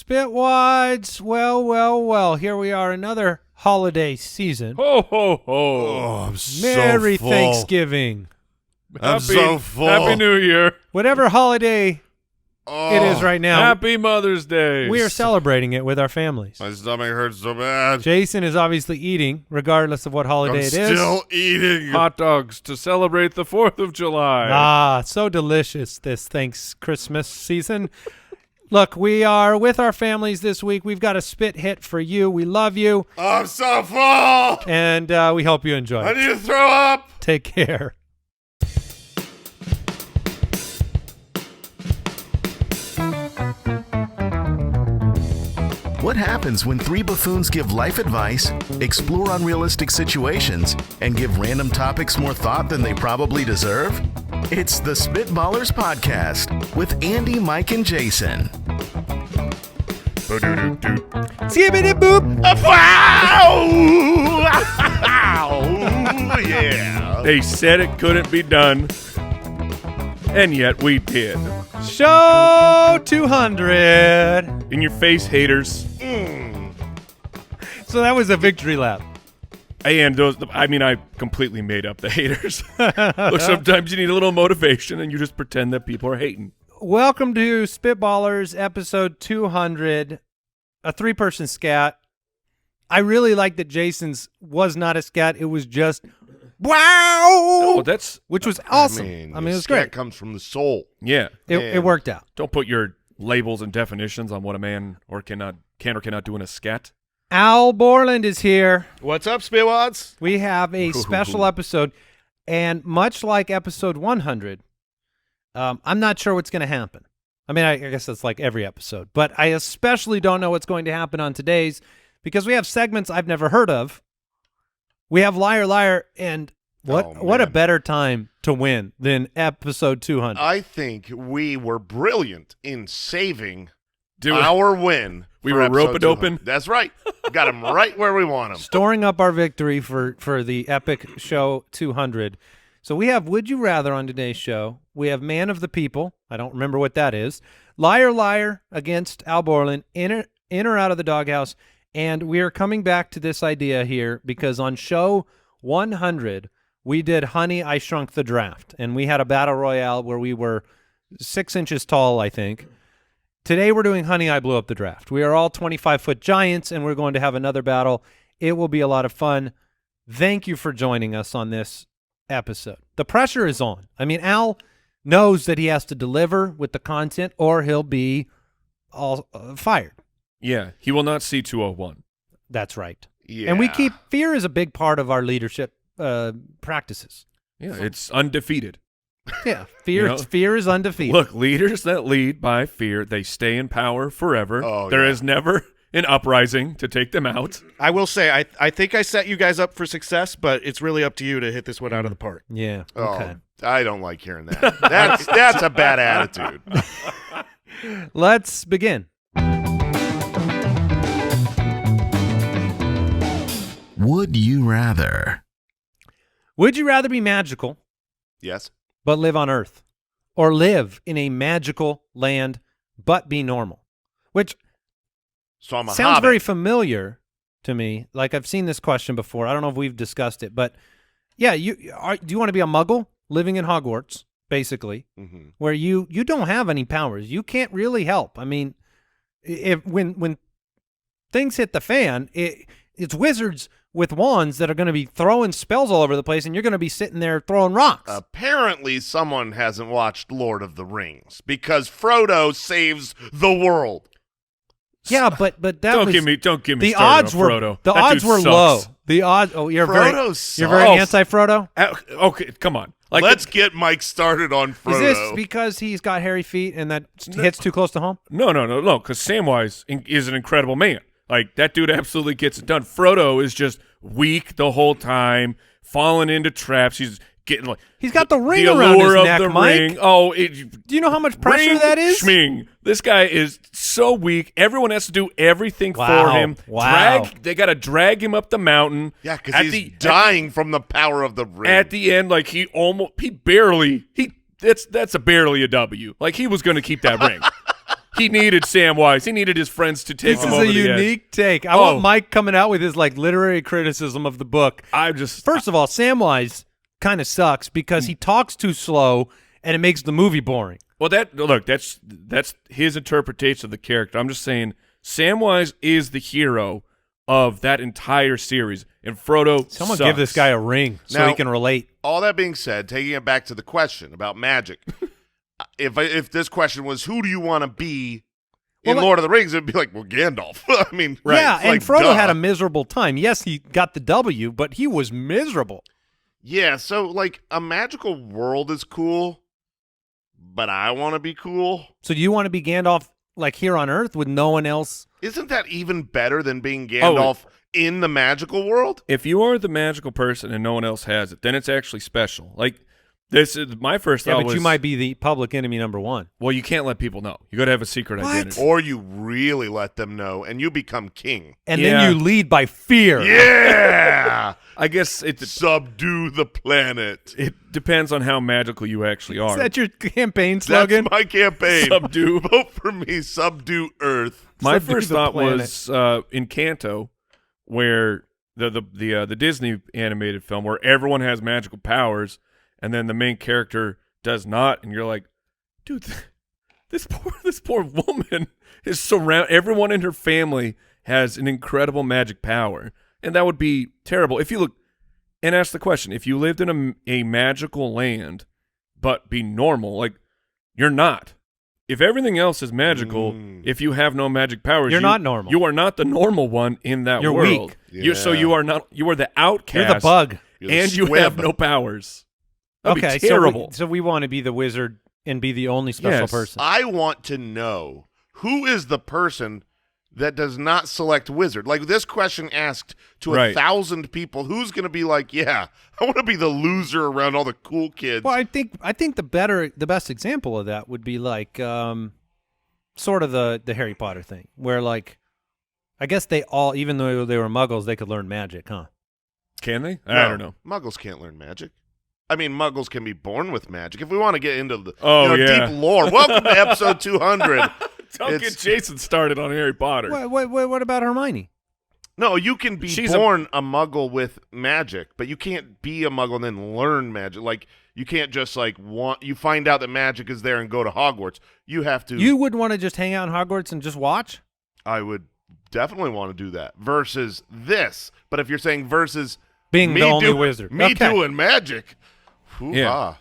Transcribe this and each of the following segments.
Spitwads, well, here we are, another holiday season. Ho, ho, ho. Oh, I'm Merry so full. Thanksgiving. I'm so full. Happy New Year. Whatever holiday it is right now, Happy Mother's Day. we are celebrating it with our families. My stomach hurts so bad. Jason is obviously eating, regardless of what holiday I'm it is. still eating. hot dogs to celebrate the 4th of July. Ah, so delicious this Christmas season. Look, we are with our families this week. We've got a spit hit for you. We love you, I'm so full. and we hope you enjoy I it. need to throw up. Take care. What happens when three buffoons give life advice, explore unrealistic situations, and give random topics more thought than they probably deserve? It's the Spitballers Podcast with Andy, Mike, and Jason. Skibbity boop. Wow! Yeah. They said it couldn't be done, and yet we did. Show 200. In your face, haters. So that was a victory lap. And those, I completely made up the haters. Look, sometimes you need a little motivation, and you just pretend that people are hating. Welcome to Spitballers episode 200, a three-person scat. I really like that Jason's was not a scat. It was just wow, Oh, that's which was awesome. I mean it was scat great. comes from the soul. yeah. It worked out. Don't put your labels and definitions on what a man or can or cannot do in a scat. Al Borland is here. What's up, Spitwads? We have a special episode, and much like episode 100, I'm not sure what's going to happen. I mean, I guess that's like every episode, but I especially don't know what's going to happen on today's because we have segments I've never heard of. We have Liar Liar, and what a better time to win than episode 200. I think we were brilliant in saving our win. We for were episode rope-a-doping. 200. That's right. Got him right where we want him. Storing up our victory for the epic show 200. So we have Would You Rather on today's show. We have Man of the People. I don't remember what that is. Liar Liar against Al Borland. In or out of the doghouse. And we are coming back to this idea here because on show 100, we did Honey, I Shrunk the Draft. And we had a battle royale where we were 6 inches tall, I think. Today we're doing Honey, I Blew Up the Draft. We are all 25-foot giants, and we're going to have another battle. It will be a lot of fun. Thank you for joining us on this episode. The pressure is on. I mean, Al knows that he has to deliver with the content or he'll be all fired. Yeah, he will not see 201. That's right. Yeah. And we keep fear is a big part of our leadership practices. Yeah, it's undefeated. Yeah, fear is undefeated. Look, leaders that lead by fear, they stay in power forever. Oh, There yeah. is never an uprising to take them out. I will say, I think I set you guys up for success, but it's really up to you to hit this one out of the park. Yeah. Oh, Okay. I don't like hearing that. That's a bad attitude. Let's begin. Would you rather? Would you rather be magical Yes. but live on Earth, or live in a magical land but be normal? Which So I'm a sounds hobbit. very familiar to me. Like I've seen this question before. I don't know if we've discussed it, but yeah, do you want to be a muggle living in Hogwarts, basically, where you don't have any powers? You can't really help. I mean, when things hit the fan, it's wizards with wands that are going to be throwing spells all over the place, and you're going to be sitting there throwing rocks. Apparently, someone hasn't watched Lord of the Rings because Frodo saves the world. Yeah, but that Don't was, give me the started odds on were Frodo. the That odds dude were sucks. low. The odds. Oh, you're Frodo very sucks. anti-Frodo. Okay, come on. Like Let's get Mike started on Frodo. Is this because he's got hairy feet and that hits too close to home? No, because Samwise is an incredible man. Like, that dude absolutely gets it done. Frodo is just weak the whole time, falling into traps. He's getting like He's got the ring around his neck, Mike. ring. Oh, Do you know how much pressure ring, that is? Schming. This guy is so weak. Everyone has to do everything Wow. for him. Wow. They got to drag him up the mountain. Yeah, because he's dying from the power of the ring. At the end, like that's barely a W. Like, he was going to keep that ring. He needed Samwise. He needed his friends to take This him is over a the edge. unique take. I want Mike coming out with his like literary criticism of the book. First of all, Samwise kind of sucks because he talks too slow and it makes the movie boring. Well, that's his interpretation of the character. I'm just saying Samwise is the hero of that entire series, and Frodo Someone sucks. give this guy a ring so Now- he can relate. All that being said, taking it back to the question about magic, if this question was who do you want to be in Well, Lord of the Rings, it'd be like, well, Gandalf. I mean, Yeah, it's and like, Frodo duh. had a miserable time. Yes, he got the W, but he was miserable. Yeah, so like a magical world is cool, but I want to be cool. So do you want to be Gandalf like here on Earth with no one else? Isn't that even better than being Gandalf in the magical world? If you are the magical person and no one else has it, then it's actually special. Like this is my first Yeah, thought but was, you might be the public enemy number one. well, you can't let people know. You got to have a secret identity. Or you really let them know and you become king. And Yeah. then you lead by fear. Yeah! I guess it Subdue the planet. depends on how magical you actually are. Is that your campaign slogan? That's my campaign. Subdue. Vote for me. Subdue Earth. My Subdue first the thought planet. was Encanto, where the Disney animated film where everyone has magical powers, and then the main character does not, and you're like, dude, this poor woman is surrounded. Everyone in her family has an incredible magic power, and that would be terrible. If you look and ask the question, if you lived in a magical land, but be normal, like you're not. If everything else is magical, if you have no magic powers, You're not normal. You are not the normal one in that You're world. weak. So you are not. You are the outcast. You're the bug. You're the and you squib. have no powers. That'd Okay, be terrible. so we want to be the wizard and be the only special Yes. person. I want to know who is the person that does not select wizard. Like this question asked to Right. 1,000 people, who's going to be like, yeah, I want to be the loser around all the cool kids. Well, I think the best example of that would be like sort of the Harry Potter thing, where like I guess they all, even though they were Muggles, they could learn magic, huh? Can they? No, I don't know. Muggles can't learn magic. I mean, Muggles can be born with magic. If we want to get into the yeah. deep lore, welcome to episode 200. Don't It's- get Jason started on Harry Potter. What about Hermione? No, you can be She's born a Muggle with magic, but you can't be a Muggle and then learn magic. Like you can't just like you find out that magic is there and go to Hogwarts. You have to. You wouldn't want to just hang out in Hogwarts and just watch? I would definitely want to do that versus this. But if you're saying versus Being me the only doing, wizard. me Okay. doing magic, hoo-ha. Yeah.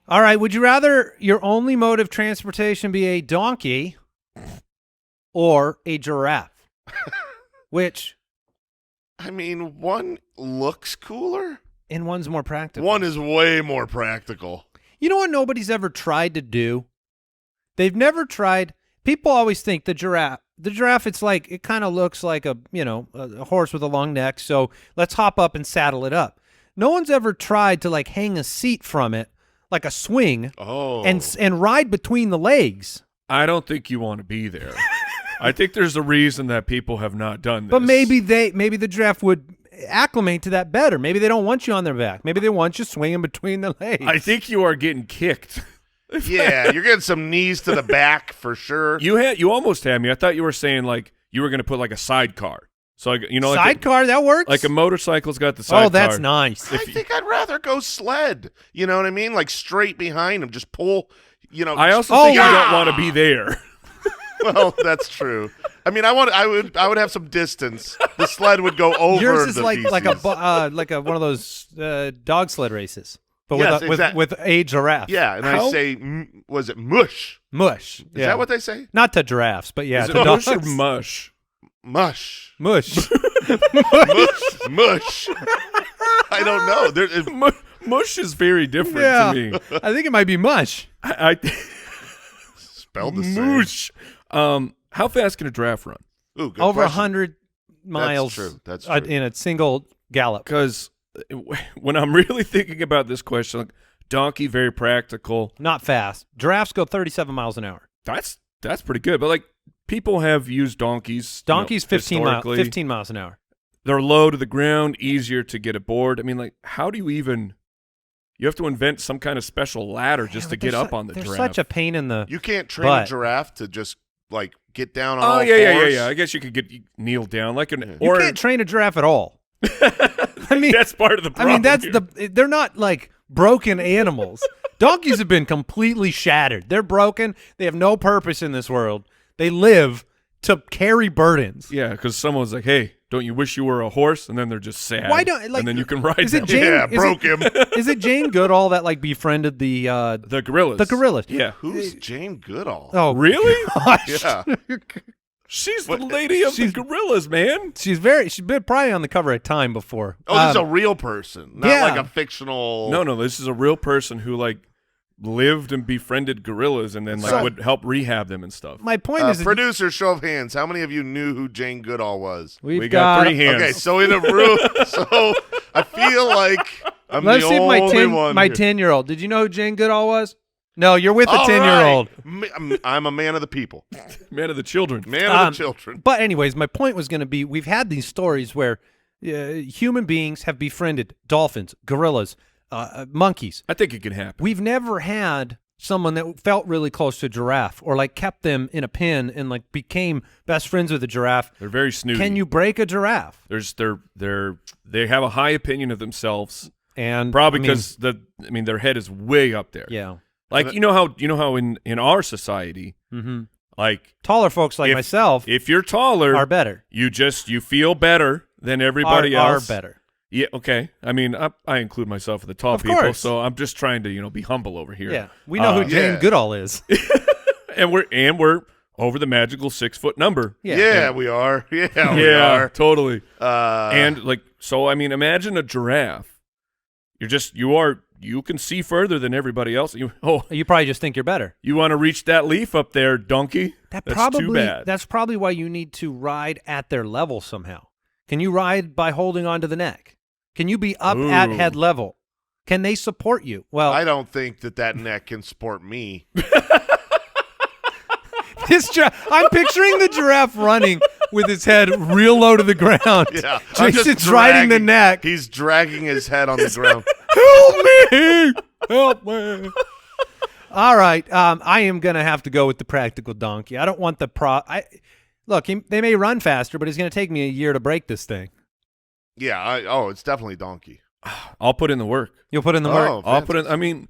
All right, would you rather your only mode of transportation be a donkey or a giraffe? Which, I mean, one looks cooler. and one's more practical. One is way more practical. You know what nobody's ever tried to do? They've never tried. People always think the giraffe, it's like, it kind of looks like a horse with a long neck. So let's hop up and saddle it up. No one's ever tried to like hang a seat from it, like a swing, Oh, and ride between the legs. I don't think you want to be there. I think there's a reason that people have not done this. But maybe the giraffe would acclimate to that better. Maybe they don't want you on their back. Maybe they want you swinging between the legs. I think you are getting kicked. yeah, you're getting some knees to the back for sure. You almost had me. I thought you were saying like you were going to put like a sidecar. So like, like sidecar, that works. like a motorcycle's got the sidecar. Oh, that's nice. I think I'd rather go sled. You know what I mean? Like straight behind him, just pull. I also Oh, think you wow. don't want to be there. Well, that's true. I mean, I would have some distance. The sled would go over. Yours is the like feces. one of those dog sled races, but Yes, with a giraffe. Yeah, and How- I say, was it mush? Mush. Is yeah. that what they say? Not to giraffes, but yeah, Is it to mush dogs. or mush? Mush, Mush. mush. I don't know. Mush is very different Yeah. to me. I think it might be mush. I Spelled the same. mush. How fast can a giraffe run? Ooh, good Over question. 100 miles. true. That's uh, true. in a single gallop. Because when I'm really thinking about this question, like donkey, very practical. Not fast. Giraffes go 37 miles an hour. That's pretty good. But like people have used donkeys. Donkeys 15 historically. 15 miles an hour. They're low to the ground, easier to get aboard. I mean, like, how do you even? You have to invent some kind of special ladder just to Yeah, but get they're up on the they're giraffe. such a pain in the. You can't train But- a giraffe to just like get down on Oh all yeah. fours? I guess you could kneel down like an You or can't train a giraffe at all. I mean, that's part of the problem. they're not like broken animals. Donkeys have been completely shattered. They're broken. They have no purpose in this world. They live to carry burdens. Yeah, because someone's like, "Hey, don't you wish you were a horse?" And then they're just sad. Why don't like? And then you can ride Is it them. Jane? Yeah, is broke it- him. Is it Jane Goodall that like befriended the The gorillas. the gorillas? Yeah. Who's Jane Goodall? Oh, Really? gosh. Yeah. She's the lady of the gorillas, man. She's been probably on the cover of Time before. Oh, this is a real person, not yeah. like a fictional. No, this is a real person who like lived and befriended gorillas and then like So- would help rehab them and stuff. My point is, that Producer, show of hands. How many of you knew who Jane Goodall was? we've We got 3 hands. Okay, so in a room, so I feel like I'm Let's the see if only one. my here. 10-year-old. Did you know who Jane Goodall was? No, you're with a All 10-year-old. right. I'm a man of the people, Man of the children. man of the children. But anyways, my point was going to be we've had these stories where human beings have befriended dolphins, gorillas, monkeys. I think it can happen. We've never had someone that felt really close to a giraffe or like kept them in a pen and like became best friends with a giraffe. They're very snooty. Can you break a giraffe? They have a high opinion of themselves, And probably I mean, because their head is way up there. yeah, Like you know how in our society, like taller folks like myself if you're taller, are better. you feel better than everybody are else. better. Yeah, okay. I mean, I include myself in the tall Of people, course. so I'm just trying to be humble over here. Yeah, we know who Jane Yeah. Goodall is. and we're over the magical 6-foot number. Yeah, we are. Yeah, we Yeah, are. totally. Uh, And like, so I mean, imagine a giraffe. You can see further than everybody else. You probably just think you're better. you want to reach that leaf up there, donkey? That's too bad. That's probably why you need to ride at their level somehow. Can you ride by holding onto the neck? Can you be up at Ooh. head level? Can they support you? Well, I don't think that neck can support me. I'm picturing the giraffe running with his head real low to the ground. Yeah, I'm just Jason's riding the dragging- neck. He's dragging his head on the ground. Help me! All right, I am gonna have to go with the practical donkey. I don't want the Look, they may run faster, but it's gonna take me a year to break this thing. Yeah. It's definitely donkey. I'll put in the work. You'll put in the work. Oh, I'll put in. I mean,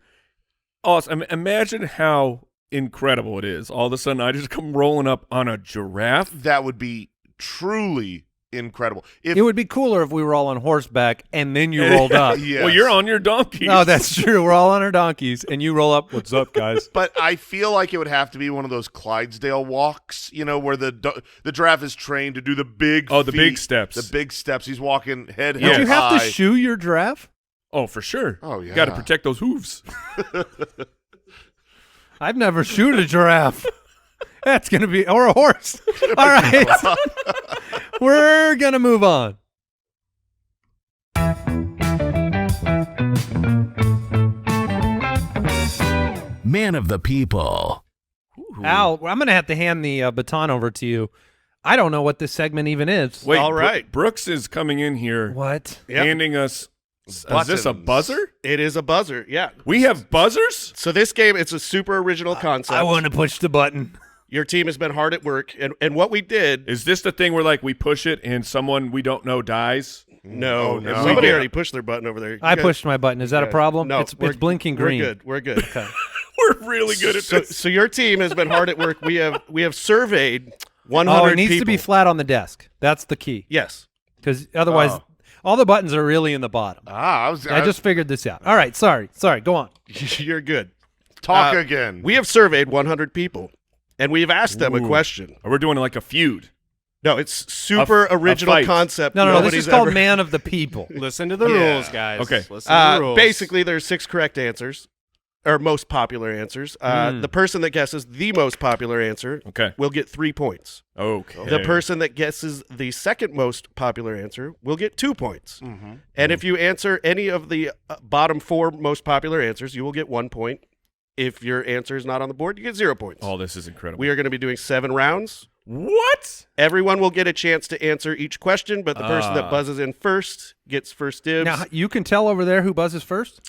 awesome. Imagine how incredible it is. All of a sudden, I just come rolling up on a giraffe. That would be truly incredible. It would be cooler if we were all on horseback and then you rolled up. Yes. Well, you're on your donkey. No, that's true. We're all on our donkeys, and you roll up. What's up, guys? But I feel like it would have to be one of those Clydesdale walks, where the giraffe is trained to do the big the big feet, steps. The big steps. He's walking head Yeah. held Do you have to high. shoe your giraffe? Oh, for sure. Oh, yeah. Got to protect those hooves. I've never shoot a giraffe. That's going to be, or a horse. All right. We're going to move on. Man of the people. Al, I'm going to have to hand the baton over to you. I don't know what this segment even is. Wait, All right. Brooks is coming in here What? Yep. handing us. Is this a Buttons. buzzer? It is a buzzer. Yeah. We have buzzers? So this game, it's a super original concept. I want to push the button. Your team has been hard at work, and what we did. Is this the thing where like we push it and someone we don't know dies? No, Oh, no. somebody already pushed their button over there. You I guys- pushed my button. Is that a Yeah. problem? No, it's we're- blinking green. We're good. We're good. We're really good at this. So your team has been hard at work. We have surveyed 100 Oh, it needs to people. be flat on the desk. That's the key. Yes. Because otherwise, Oh. all the buttons are really in the bottom. I I just figured this out. All right. Sorry. Go on. You're good. talk again. We have surveyed 100 people, and we've asked them a Ooh. question. We're doing like a feud. No, it's super A original fight. concept. No. This Nobody's is called ever- Man of the People. Listen to the Yeah. rules, guys. Okay. Listen to the rules. Basically, there's 6 correct answers, or most popular answers. The person that guesses the most popular answer Okay. will get 3 points. Okay. The person that guesses the second most popular answer will get 2 points. And if you answer any of the bottom 4 most popular answers, you will get 1 point. If your answer is not on the board, you get 0 points. Oh, this is incredible. We are going to be doing 7 rounds. What? Everyone will get a chance to answer each question, but the person that buzzes in first gets first dibs. Now, you can tell over there who buzzes first?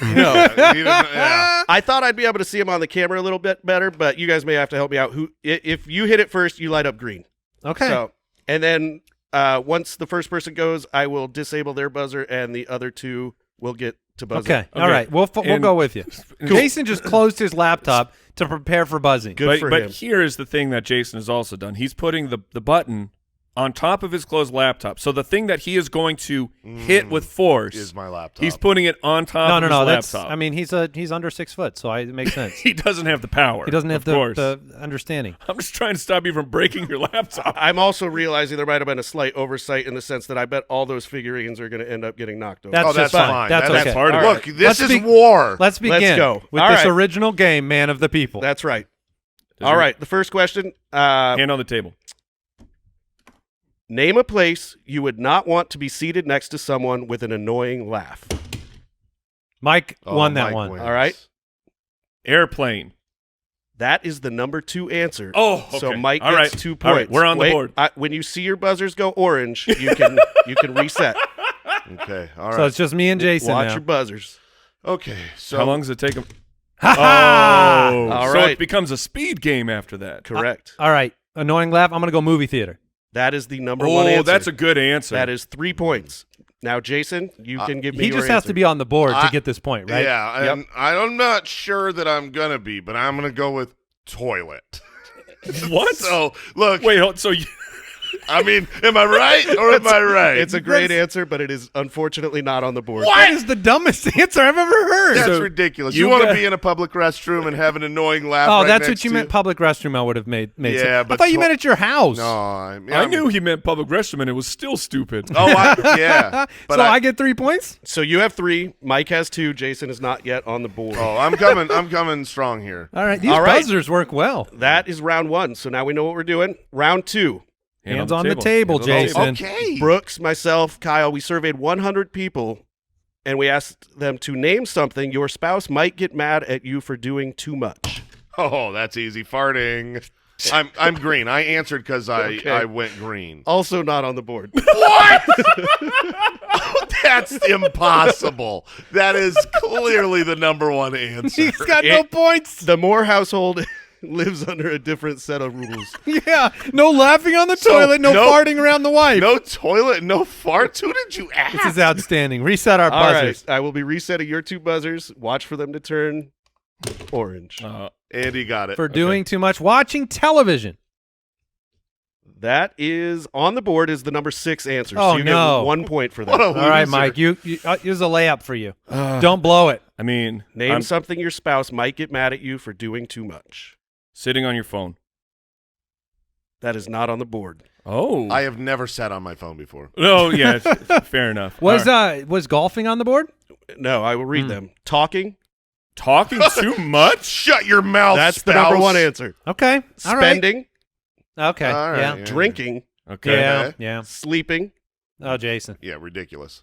No. Yeah. I thought I'd be able to see him on the camera a little bit better, but you guys may have to help me out. If you hit it first, you light up green. Okay. So, and then once the first person goes, I will disable their buzzer, and the other two will get to buzz. Okay. in. All right. We'll And- go with you. Jason just closed his laptop to prepare for buzzing. Good for but him. here is the thing that Jason has also done. He's putting the button on top of his closed laptop. So the thing that he is going to hit with force Is my laptop. he's putting it on top of No. his That's. laptop. I mean, he's under 6 foot, so it makes sense. he doesn't have the power. He doesn't have of course. the understanding. I'm just trying to stop you from breaking your laptop. I'm also realizing there might have been a slight oversight in the sense that I bet all those figurines are going to end up getting knocked over. That's Oh, that's just fine. That's That's okay. part of it. Look, this Let's is be- war. Let's begin go. with All this right. original game, Man of the People. That's right. Does All your- right. The first question. Hand on the table. Name a place you would not want to be seated next to someone with an annoying laugh. Mike Oh, won that Mike one. wins. All right. Airplane. That is the number 2 answer. Oh, okay. So Mike All gets right. 2 All points. right, we're on the Wait, board. when you see your buzzers go orange, you can reset. Okay. All right. So it's just me and Jason Watch now. your buzzers. Okay. So How long does it take him? Ha ha! Oh, All so right. it becomes a speed game after that. Correct. All right. Annoying laugh. I'm going to go movie theater. That is the number 1 Oh, answer. that's a good answer. That is 3 points. Now, Jason, you can give me He your just has answer. to be on the board to I- get this point, right? Yeah, and I'm not sure that I'm gonna be, but I'm gonna go with toilet. What? So look, Wait, so you, I mean, am I right or am I right? It's a great answer, but it is unfortunately not on the board. That is the dumbest answer I've ever heard. That's So ridiculous. you You want to got- be in a public restroom and have an annoying laugh? Oh, right that's next what you to meant. Public restroom. I would have made Yeah, sense. I but thought you meant at your house. No, I knew he meant public restroom, and it was still stupid. Oh, yeah. But So I get 3 points. So you have 3. Mike has 2. Jason is not yet on the board. Oh, I'm coming strong here. All right. These All right. buzzers work well. That is round 1. So now we know what we're doing. Round 2. Hands on the table, Hands on the Jason. Okay. Brooks, myself, Kyle, we surveyed 100 people, and we asked them to name something your spouse might get mad at you for doing too much. Oh, that's easy. Farting. I'm green. I answered because Okay. I went green. Also not on the board. What? That's impossible. That is clearly the number 1 answer. He's got no points. The Moore household lives under a different set of rules. Yeah. No laughing on the So, toilet. No no- farting around the wife. No toilet, no farts. Who did you ask? This is outstanding. Reset our All buzzers. right, I will be resetting your 2 buzzers. Watch for them to turn orange. Andy got it. For doing too much watching television. That is on the board is the number 6 answer. Oh, so you no. get 1 point for that. What a All right, loser. Mike. You here's a layup for you. Don't blow it. I mean, Name I'm something your spouse might get mad at you for doing too much. sitting on your phone. That is not on the board. Oh. I have never sat on my phone before. No, yeah, fair enough. Was All right. was golfing on the board? No, I will read them. Talking. Talking too much? Shut your mouth, That's the spouse. number 1 answer. Okay. All right. Spending. Okay. All right, Yeah. yeah. Drinking. Okay. Yeah. Okay. Yeah. Sleeping. Oh, Jason. Yeah, ridiculous.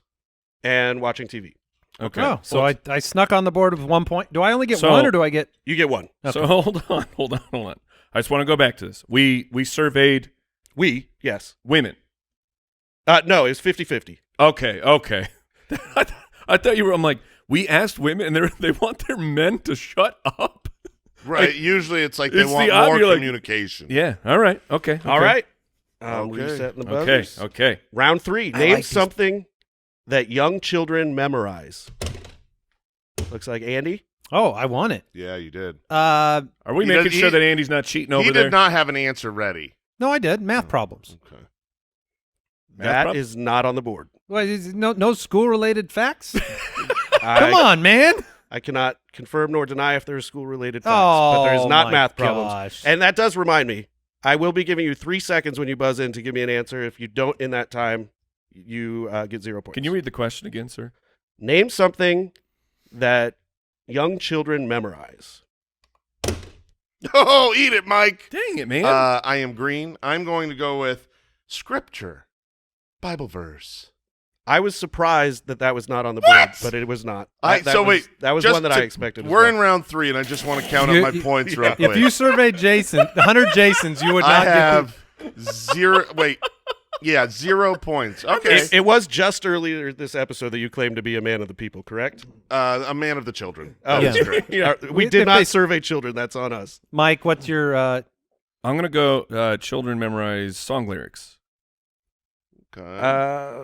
And watching TV. Okay. Oh, so I snuck on the board with 1 point. Do I only get So- one, or do I get? You get 1. So hold on. I just want to go back to this. We surveyed Yes. women. No, it was 50-50. Okay. I thought you were. I'm like, we asked women, and they want their men to shut up. Right. Like, Usually it's like they it's want the more obvious, like- communication. Yeah. All right. Okay. All right. Okay. Resetting the Okay. buzzers. Okay. Round 3. I Name like these- something that young children memorize. Looks like Andy. Oh, I won it. Yeah, you did. Are we He making does- sure he- that Andy's not cheating over He there? did not have an answer ready. No, I did. Math problems. Okay. That problem? is not on the board. What, is no school related facts? I, Come on, man. I cannot confirm nor deny if there's school-related facts, Oh, but there's not my math problems. gosh. And that does remind me, I will be giving you 3 seconds when you buzz in to give me an answer. If you don't in that time, you get 0 points. Can you read the question again, sir? Name something that young children memorize. Oh, eat it, Mike. Dang it, man. I am green. I'm going to go with scripture, Bible verse. I was surprised that was not on the board, What? but it was not. That was just one that I to- expected. as We're well. in round 3, and I just want to count You- up my you- points real quick. If you surveyed Jason, 100 Jasons, you would I not get have 0. Wait, Yeah, 0 points. Okay. It was just earlier this episode that you claimed to be a man of the people, correct? A man of the children. Oh, Yeah. that's correct. We If did not they- survey children. That's on us. Mike, what's your I'm gonna go. Children memorize song lyrics. Okay.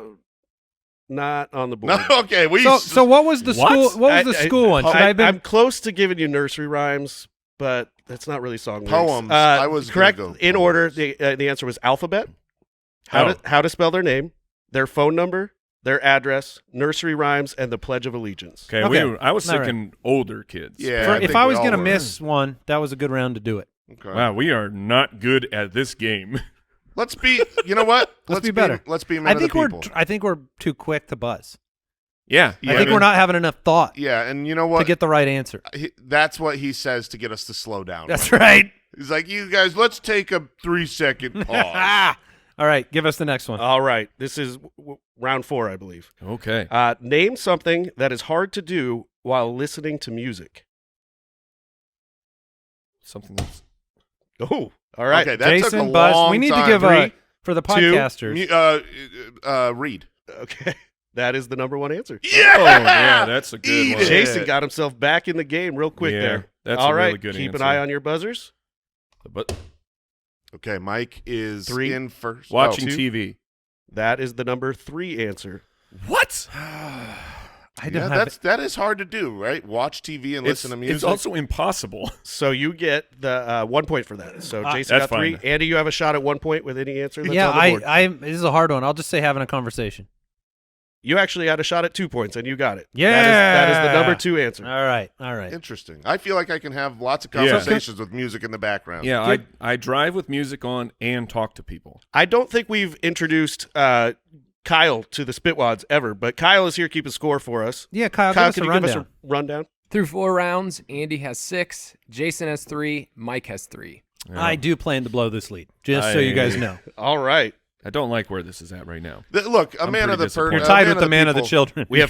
Not on the board. No, okay. so what was the What? school what was the school one? Should I have been I'm close to giving you nursery rhymes, but that's not really song lyrics. Poems. I was gonna correct. go In poems. order, the answer was alphabet. How to spell their name, their phone number, their address, nursery rhymes, and the Pledge of Allegiance. Okay, Okay. I was All right. thinking older kids. Yeah. For- if think I we was all gonna were. miss one, that was a good round to do it. Okay. Wow, we are not good at this game. Let's be. You know what? Let's be better. Let's be men I of think the we're people. I think we're too quick to buzz. Yeah. Yeah, I think we're not having enough thought Yeah, and you know to what? get the right answer. That's what he says to get us to slow down. That's right. He's like, you guys, let's take a 3-second pause. Ah! All right, give us the next one. All right, this is round 4, I believe. Okay. Name something that is hard to do while listening to music. Something that's Oh, all right. Okay, that took a Jason, Buzz, long we need time. to give Three, for the two, podcasters. Read. Okay, that is the number one answer. Yeah! Oh, yeah, that's a good Eat one. it. Jason got himself back in the game real quick Yeah, there. that's all a really right, good keep answer. an eye on your buzzers. But Okay, Mike is 3, in first. watching Oh, TV. That is the number 3 answer. What? I don't yeah, have that is hard to do, right? Watch TV and listen to music. It's also impossible. So you get the 1 point for that. So Jason That's got 3. fine. Andy, you have a shot at 1 point with any answer that's yeah, on the board. I this is a hard one. I'll just say having a conversation. You actually had a shot at 2 points, and you got it. Yeah. That is the number 2 answer. All right. Interesting. I feel like I can have lots of Yeah. conversations with music in the background. Yeah, I drive with music on and talk to people. I don't think we've introduced Kyle to the Spitwads ever, but Kyle is here keeping score for us. Yeah, Kyle, Kyle, give can us you a give rundown. us a rundown? Through 4 rounds, Andy has 6, Jason has 3, Mike has 3. Yeah. I do plan to blow this lead, just so you guys know. All right. I don't like where this is at right now. Look, a I'm man of pretty the per- disappointed. You're a tied man with the man of the people. children. We have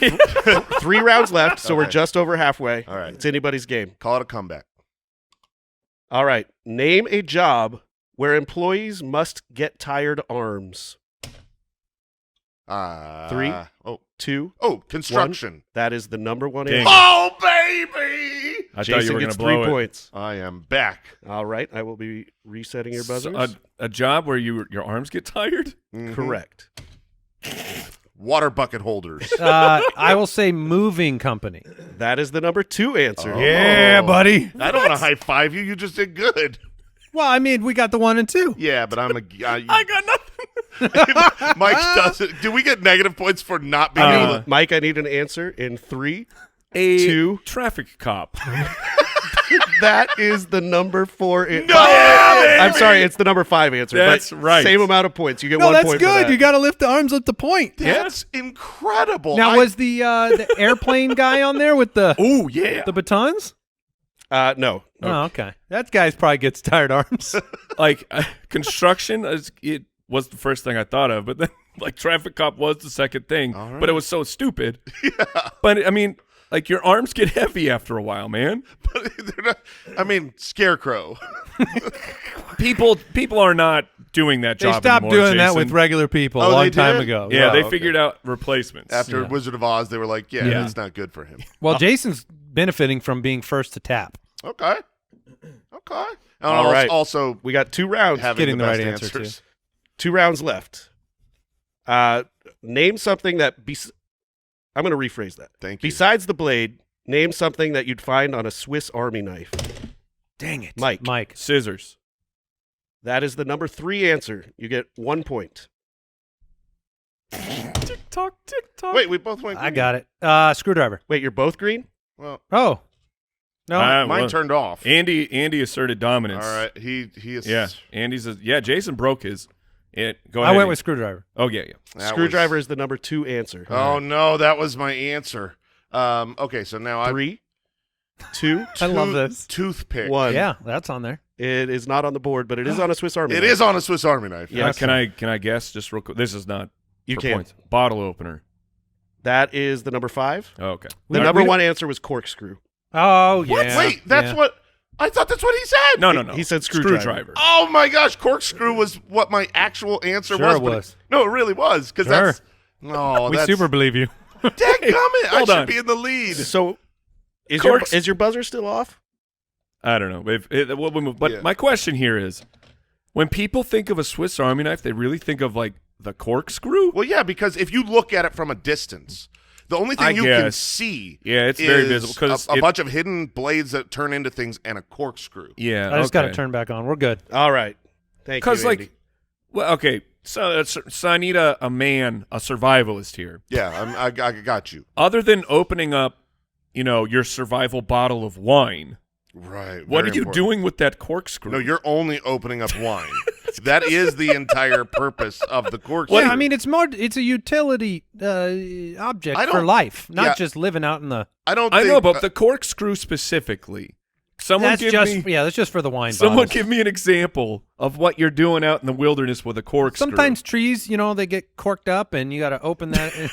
3 rounds left, so we're Okay. just over halfway. All right. It's anybody's game. Call it a comeback. All right. Name a job where employees must get tired arms. 3, Oh, 2. construction. That is the number 1 Dang. answer. Oh, baby! I Jason thought you were going gets to 3 blow it. points. I am back. All right. I will be resetting your buzzers. So a job where your arms get tired? Mhm. Correct. Water bucket holders. I will say moving company. That is the number 2 answer. Oh. Yeah, buddy. I don't want to high five you. You just did good. Well, I mean, we got the 1 and 2. Yeah, but I'm a. I got nothing. Mike doesn't. Do we get negative points for not being able to? Mike, I need an answer in 3. A 2. traffic cop. That is the number 4. Yeah, I'm sorry, it's the number 5 answer. That's but right. Same amount of points. You get No, 1 that's point for good. that. You got to lift the arms up to point. That's incredible. Now, was the airplane guy on there with the Oh, yeah. batons? No. Oh, okay. That guy probably gets tired arms. Like, construction, it was the first thing I thought of, but then, like, traffic cop was the second thing, All right. but it was so stupid. But, I mean, like, your arms get heavy after a while, man. They're not, I mean, scarecrow. People are not doing that They job stopped anymore, doing that Jason. with regular people Oh, a long they time did? ago. Yeah, they okay. figured out replacements. After Yeah. Wizard of Oz, they were like, yeah, Yeah. that's not good for him. Well, Jason's benefiting from being first to tap. Okay. Okay. And All right. Also, We got 2 rounds. having Getting the the best right answer, answers. 2 rounds left. Name something that I'm going to rephrase that. Thank you. Besides the blade, name something that you'd find on a Swiss Army knife. Dang it. Mike. Mike. Scissors. That is the number 3 answer. You get 1 point. Tick tock, tick tock. Wait, we both went. I got it. Screwdriver. Wait, you're both green? Well, Oh. No. Ah, mine well, turned off. Andy asserted dominance. All right. He is. Yeah, Jason broke his. Go I ahead. went with screwdriver. Oh, yeah. That Screwdriver was- is the number 2 answer. Oh no, that was my answer. Okay, so now I 3, 2, I love this. toothpick. 1. Yeah, that's on there. It is not on the board, but it is on a Swiss Army It knife. is on a Swiss Army knife. Yeah. Can I guess just real quick? This is not You for can. points. Bottle opener. That is the number 5. Oh, okay. The number 1 answer was corkscrew. Oh, What? yeah. Wait, that's yeah. what. I thought that's what he said. No. He said screwdriver. Oh my gosh, corkscrew was what my actual answer Sure was. it but was. No, it really was because Sure. that's. No, We that's super believe you. Dadgummit, I hold should on. be in the lead. So is Corks- your buzzer still off? I don't know. But Yeah. my question here is, when people think of a Swiss Army knife, they really think of like the corkscrew? Well, yeah, because if you look at it from a distance, the only thing I you can guess. see Yeah, it's very is visible, 'cause a it- bunch of hidden blades that turn into things and a corkscrew. Yeah, I just got to okay. turn back on. We're good. All right. Thank you, Because Andy. like, well, okay, so I need a survivalist here. Yeah, I got you. Other than opening up, your survival bottle of wine, Right. what are very you important. doing with that corkscrew? No, you're only opening up wine. That is the entire purpose of the corkscrew. Yeah, I mean, it's a utility object I for don't- life, not yeah. just living out in the. I don't. I think, know, but the corkscrew specifically. That's just for the wine. Someone bottles. give me an example of what you're doing out in the wilderness with a corkscrew. Sometimes trees, they get corked up, and you got to open that. you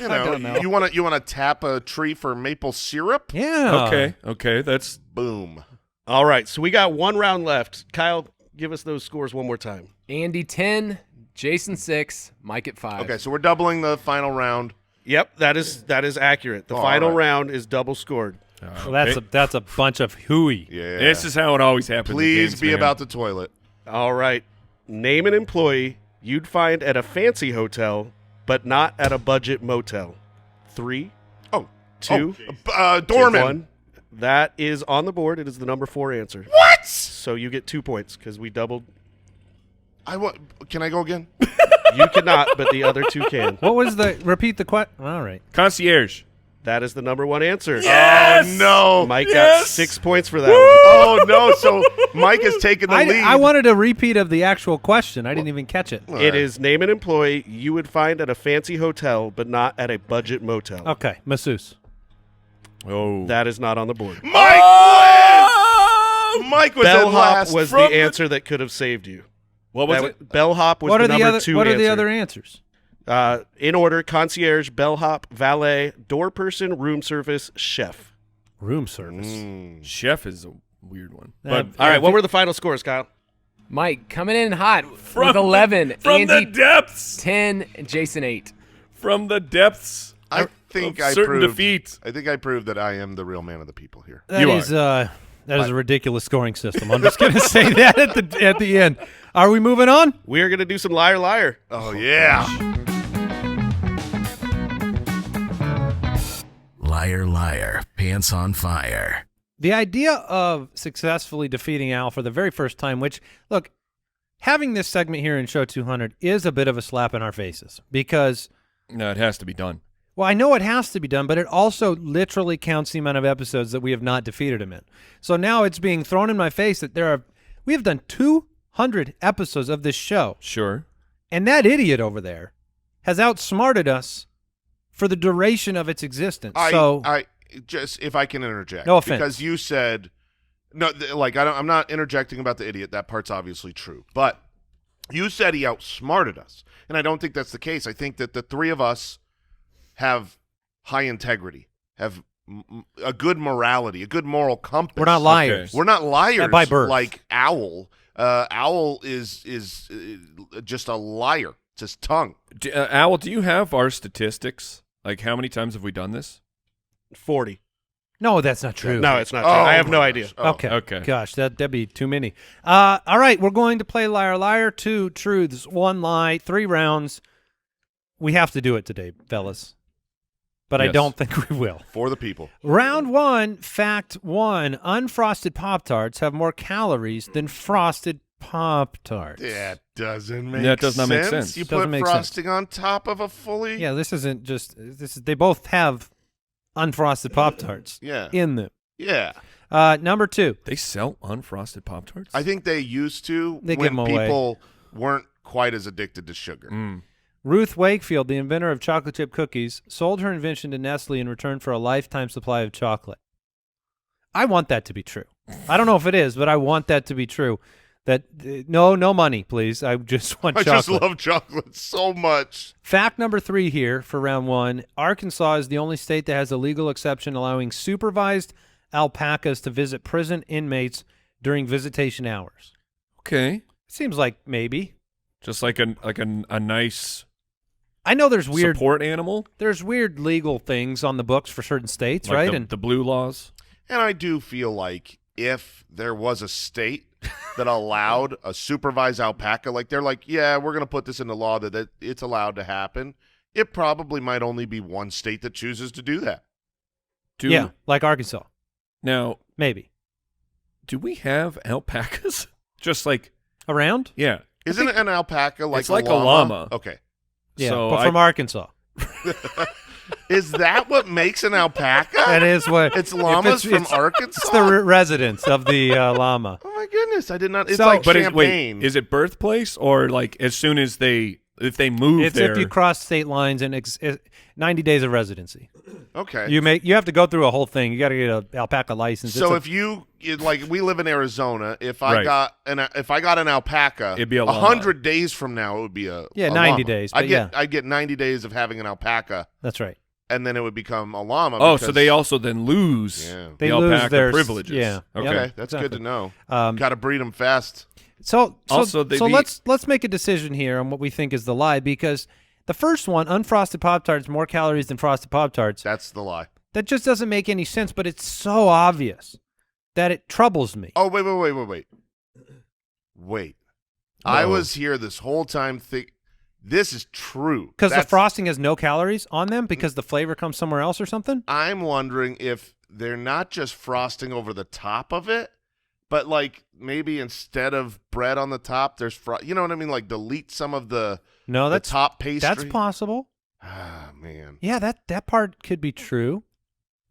I don't know. you want to tap a tree for maple syrup? Yeah. Okay, that's Boom. All right. So we got one round left. Kyle, give us those scores one more time. Andy 10, Jason 6, Mike at 5. Okay, so we're doubling the final round. Yep, that is accurate. The All final right. round is double scored. Well, that's a bunch of hooey. Yeah. This is how it always happens. in Please games, be man. about the toilet. All right. Name an employee you'd find at a fancy hotel, but not at a budget motel. 3, Oh, 2, doorman. 1. That is on the board. It is the number 4 answer. What? So you get 2 points because we doubled. Can I go again? You cannot, but the other 2 can. What was repeat the question? All right. Concierge. That is the number 1 answer. Oh no, Mike got Yes! 6 points for that one. Oh no. So Mike has taken the lead. I wanted a repeat of the actual question. I didn't even catch it. It is name an employee you would find at a fancy hotel, but not at a budget motel. Okay, masseuse. Oh. That is not on the board. Mike wins. Mike was in Bellhop last. was the from the- answer that could have saved you. What was That it? Bellhop was What the are the number other? 2 What are answer. the other answers? In order: concierge, bellhop, valet, door person, room service, chef. Room service. Chef is a weird one. Uh, But All right, what were the final scores, Kyle? Mike coming in hot from with 11. from Andy the depths. 10, and Jason 8. From the depths. I think of I certain proved. defeat. I think I proved that I am the real man of the people here. That You is a ridiculous scoring system. I'm just going to say that at the end. Are we moving on? We are going to do some liar liar. Oh yeah. Liar, liar, pants on fire. The idea of successfully defeating Al for the very first time, which, look, having this segment here in Show 200 is a bit of a slap in our faces because, No, it has to be done. well, I know it has to be done, but it also literally counts the amount of episodes that we have not defeated him in. So now it's being thrown in my face that we have done 200 episodes of this show, Sure. and that idiot over there has outsmarted us for the duration of its existence. I just, if I can interject, No offense. because you said no. I'm not interjecting about the idiot. That part's obviously true, but you said he outsmarted us, and I don't think that's the case. I think that the three of us have high integrity, have a good morality, a good moral compass. we're not liars. We're not liars By birth. like Owl. Owl is just a liar. It's his tongue. Owl, do you have our statistics? Like, how many times have we done this? 40. No, that's not true. No, it's not true. I have my no gosh. idea. Oh. Okay. Gosh, that'd be too many. All right, we're going to play Liar Liar, 2 truths, 1 lie, 3 rounds. We have to do it today, fellas. But I Yes. don't think we will. For the people. Round 1, fact 1. Unfrosted Pop-Tarts have more calories than frosted Pop-Tarts. That doesn't make That does not make sense. You Doesn't put make frosting on top of a fully. Yeah, this isn't just they both have unfrosted Pop-Tarts Yeah. in them. Yeah. Number 2. They sell unfrosted Pop-Tarts? I think they used to They give when 'em away. people weren't quite as addicted to sugar. Ruth Wakefield, the inventor of chocolate chip cookies, sold her invention to Nestle in return for a lifetime supply of chocolate. I want that to be true. I don't know if it is, but I want that to be true. That no money, please. I just want I chocolate. just love chocolate so much. Fact number 3 here for round 1. Arkansas is the only state that has a legal exception allowing supervised alpacas to visit prison inmates during visitation hours. Okay. Seems like maybe. Just like a nice I know there's weird support animal. There's weird legal things on the books for certain states, Like right? The, And the blue laws. And I do feel like if there was a state that allowed a supervised alpaca, like they're like, yeah, we're going to put this into law that it's allowed to happen, it probably might only be one state that chooses to do that. yeah, like Arkansas, Now, maybe. do we have alpacas? Just like, Around? yeah. Isn't an alpaca like It's like a llama. Okay. Yeah, So but from Arkansas. Is that what makes an alpaca? That is what It's llamas from it's Arkansas? the residence of the llama. Oh my goodness, I did not. It's So- like But champagne. is it birthplace or like as soon as if they move It's there? if you cross state lines and 90 days of residency. okay. You have to go through a whole thing. You got to get an alpaca license. So It's like we live in Arizona, if I Right. got an alpaca, It'd be a llama. 100 days from now it would be a 90 llama. days, but I'd get 90 days of having an alpaca, that's right. and then it would become a llama. oh, because- so they also then lose Yeah. They the lose alpaca their privileges. Yeah. Okay. Okay, Yep, that's exactly. good to know. Um, Got to breed them fast. So Also, they'd be- let's make a decision here on what we think is the lie, because the first one, unfrosted Pop-Tarts, more calories than frosted Pop-Tarts, That's the lie. that just doesn't make any sense, but it's so obvious that it troubles me. Oh, wait. I was here this whole time this is true. Because the That's- frosting has no calories on them because the flavor comes somewhere else or something? I'm wondering if they're not just frosting over the top of it, but like maybe instead of bread on the top, there's you know what I mean? Like delete some of the No, top pastry. that's possible. Ah, man. Yeah, that part could be true.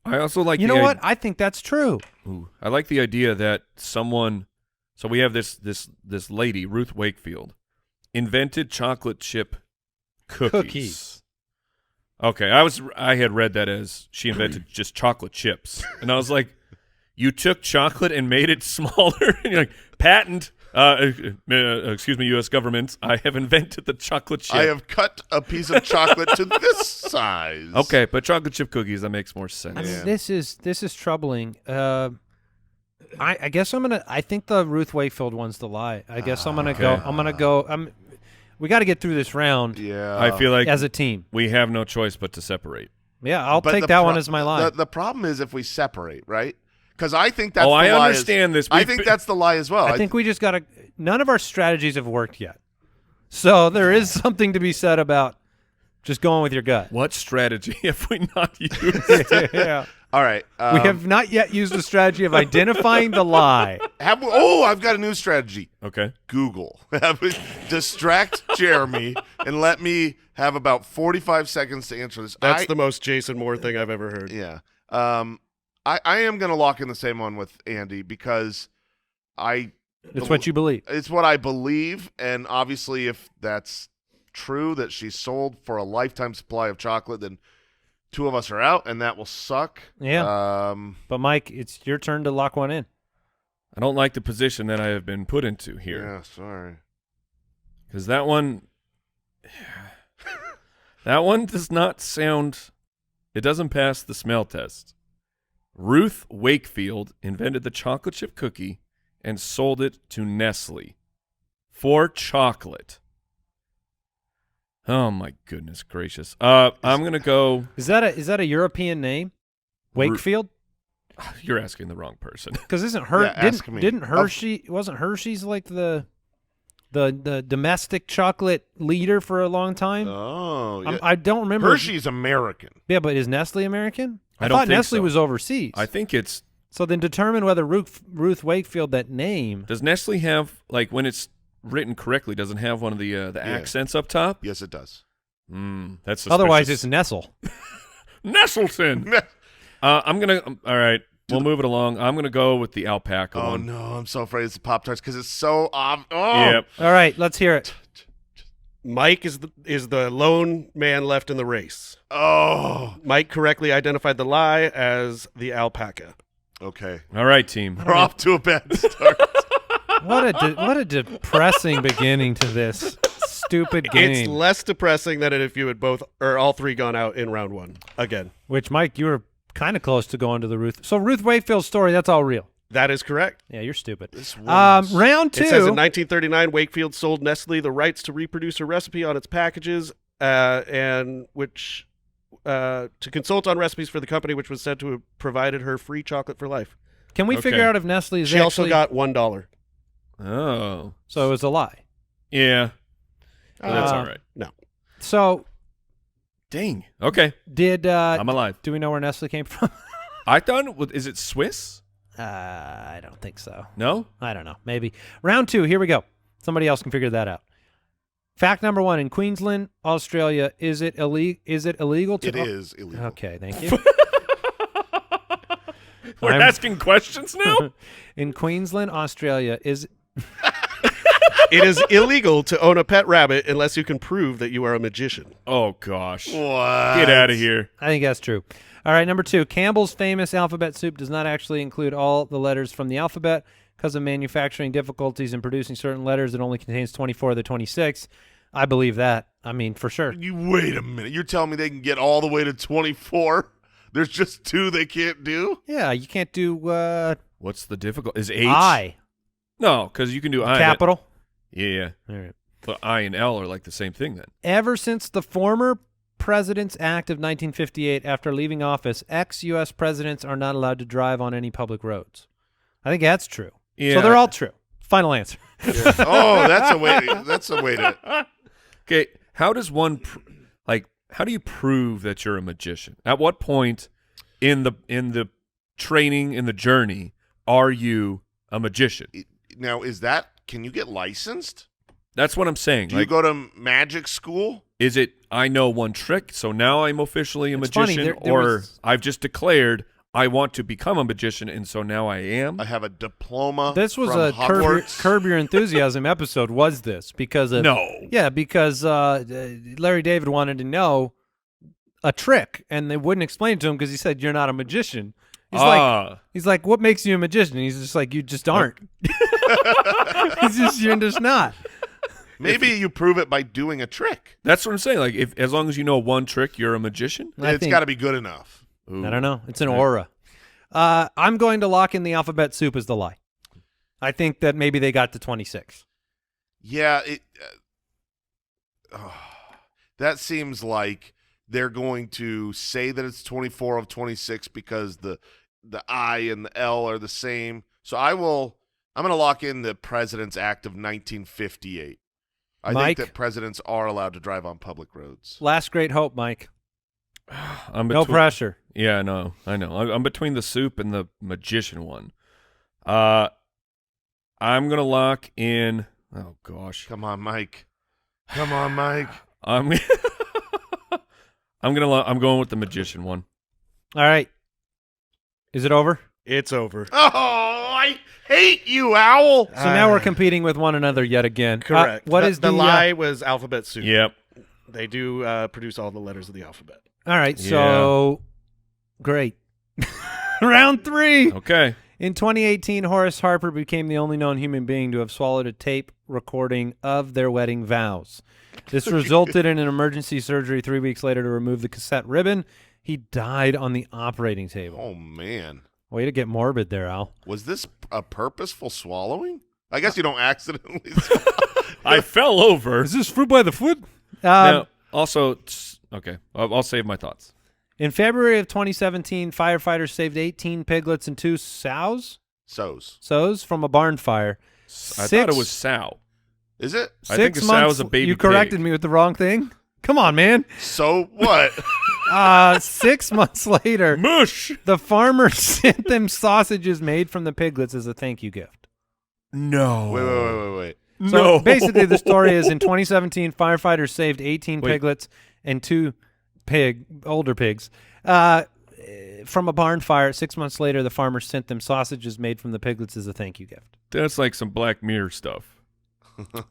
I also like You the know what? I think that's true. I like the idea that someone. So we have this lady, Ruth Wakefield, invented chocolate chip cookies. Okay, I had read that as she invented just chocolate chips, and I was like, you took chocolate and made it smaller, and you're like, patent. Excuse me, U.S. government. I have invented the chocolate chip. I have cut a piece of chocolate to this size. Okay, but chocolate chip cookies, that makes more sense. I mean, Yeah. this is troubling. I guess I think the Ruth Wakefield one's the lie. I guess I'm gonna go. We got to get through this round Yeah. I feel like as a team. we have no choice but to separate. Yeah, I'll But take the that pro- one as my lie. The problem is if we separate, right? Because I think that's Oh, the I lie understand this. I We've think been- that's the lie as well. I think we just got to – none of our strategies have worked yet. So there is something to be said about just going with your gut. What strategy have we not used? Yeah. All right. We have not yet used the strategy of identifying the lie. I've got a new strategy. Okay. Google. Distract Jeremy and let me have about 45 seconds to answer this. That's the most Jason Moore thing I've ever heard. Yeah. I am going to lock in the same one with Andy because It's what you believe. it's what I believe, and obviously if that's true that she sold for a lifetime supply of chocolate, then two of us are out, and that will suck. Yeah. But, Mike, it's your turn to lock one in. I don't like the position that I have been put into here. Yeah, sorry. Because that one does not sound, it doesn't pass the smell test. Ruth Wakefield invented the chocolate chip cookie and sold it to Nestle for chocolate. Oh my goodness gracious. I'm going to go, Is that a European name? Wakefield? you're asking the wrong person. Because isn't ask me. didn't Hershey wasn't Hershey's like the domestic chocolate leader for a long time? Oh, yeah. I don't remember. Hershey's American. Yeah, but is Nestle American? I I don't thought think Nestle so. was overseas. I think it's, So then determine whether Ruth Wakefield, that name. does Nestle have, like when it's written correctly, doesn't have one of the accents up top? Yes, it does. That's suspicious. Otherwise, it's Nestle. Nestleton. I'm going to, all right, we'll move it along. I'm going to go with the alpaca Oh one. no, I'm so afraid it's the Pop-Tarts because it's so obvious. Oh, Yep. All right, let's hear it. Mike is the lone man left in the race. oh. Mike correctly identified the lie as the alpaca. Okay, All right, team. we're off to a bad start. What a depressing beginning to this stupid game. It's less depressing than if you had both or all three gone out in round one again. Which, Mike, you were kind of close to going to the Ruth. So Ruth Wakefield's story, that's all real. That is correct. Yeah, you're stupid. This woman's- Round 2. It says in 1939, Wakefield sold Nestle the rights to reproduce her recipe on its packages, and which to consult on recipes for the company, which was said to have provided her free chocolate for life. Can we figure Okay. out if Nestle is She also actually... got $1. Oh. So it was a lie. Yeah. That's Uh, all right. No. So Dang. Okay. did... I'm alive. do we know where Nestle came from? I thought, is it Swiss? I don't think so. No? I don't know. Maybe. Round 2. Here we go. Somebody else can figure that out. Fact number 1. In Queensland, Australia, is it illegal to... It is illegal. Okay, thank you. We're I'm- asking questions now? In Queensland, Australia, is... It is illegal to own a pet rabbit unless you can prove that you are a magician. Oh, gosh. What? Get out of here. I think that's true. All right, number 2. Campbell's famous alphabet soup does not actually include all the letters from the alphabet because of manufacturing difficulties in producing certain letters. It only contains 24 of the 26. I believe that. I mean, for sure. You wait a minute. You're telling me they can get all the way to 24? There's just 2 they can't do? Yeah, you can't do What's the difficult? Is H? I. No, because you can do I. Capital. Yeah. All right. But I and L are like the same thing then. Ever since the former President's Act of 1958, after leaving office, ex-U.S. presidents are not allowed to drive on any public roads. I think that's true. Yeah. So they're all true. Final answer. Oh, that's a way. That's a way to. Okay, how does one how do you prove that you're a magician? At what point in the training, in the journey, are you a magician? Now, can you get licensed? That's what I'm saying. Do you go to magic school? Is it I know one trick, so now I'm officially a It's funny, magician, there or was- I've just declared I want to become a magician, and so now I am? I have a diploma. This was from a Hogwarts. Curb Your Enthusiasm episode, was this? Because of, No. Yeah, because Larry David wanted to know a trick, and they wouldn't explain it to him because he said, you're not a magician. He's like, what makes you a magician? And he's just like, you just aren't. You're just not. Maybe you prove it by doing a trick. That's what I'm saying. Like, as long as you know one trick, you're a magician. It's got to be good enough. Ooh. I don't know. It's an aura. I'm going to lock in the alphabet soup as the lie. I think that maybe they got to 26. Yeah, that seems like they're going to say that it's 24 of 26 because the I and the L are the same. So I'm going to lock in the President's Act of 1958. I Mike? think that presidents are allowed to drive on public roads. Last great hope, Mike. I'm No between- pressure. Yeah, no, I know. I'm between the soup and the magician one. I'm gonna lock in. Oh gosh, Come on, Mike. Come on, Mike. I'm going with the magician one. All right. Is it over? It's over. Oh, I hate you, Owl. So now we're competing with one another yet again. Correct. What is the lie was alphabet soup. Yep. They do produce all the letters of the alphabet. All right. So great. Round 3. Okay. In 2018, Horace Harper became the only known human being to have swallowed a tape recording of their wedding vows. This resulted in an emergency surgery 3 weeks later to remove the cassette ribbon. He died on the operating table. Oh, man. Way to get morbid there, Al. Was this a purposeful swallowing? I guess you don't accidentally swallow. I fell over. Is this fruit by the foot? Now, also, okay. I'll save my thoughts. In February of 2017, firefighters saved 18 piglets and 2 sows from a barn fire. I thought it was sow. Is it? I think a sow is a baby You corrected pig. me with the wrong thing? Come on, man. So what? 6 months later, Mush. the farmer sent them sausages made from the piglets as a thank you gift. No. Wait. So No. basically the story is in 2017, firefighters saved 18 Wait. piglets and 2 older pigs from a barn fire. 6 months later, the farmer sent them sausages made from the piglets as a thank you gift. That's like some Black Mirror stuff.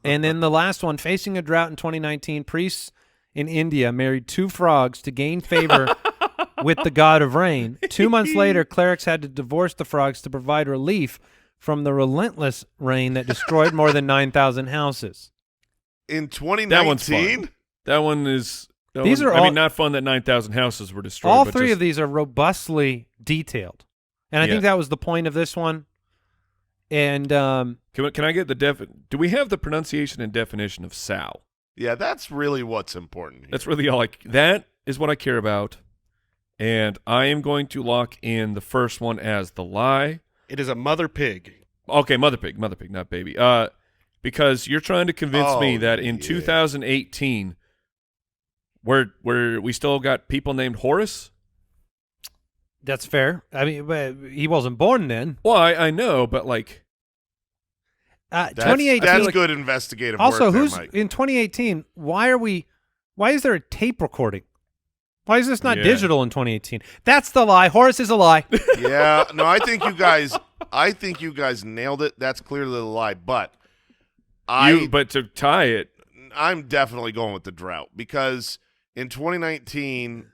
And then the last one, facing a drought in 2019, priests in India married 2 frogs to gain favor with the god of rain. 2 months later, clerics had to divorce the frogs to provide relief from the relentless rain that destroyed more than 9,000 houses. In That one's 2019? fun. That one is No, These are I all- mean, not fun that 9,000 houses were destroyed. All but three just- of these are robustly detailed, and I Yeah. think that was the point of this one. And Can I get the do we have the pronunciation and definition of sow? Yeah, that's really what's important here. That's really all that is what I care about. And I am going to lock in the first one as the lie. It is a mother pig. Okay, mother pig, not baby. Because you're trying to convince me that in 2018 where we still got people named Horace? that's fair. I mean, but he wasn't born then. Well, I know, but like 2018. That's good investigative Also, work there, who's Mike. in 2018? Why is there a tape recording? Why is this not Yeah. digital in 2018? That's the lie. Horace is a lie. Yeah, no, I think you guys nailed it. That's clearly the lie, but but to tie it, I'm definitely going with the drought because in 2019,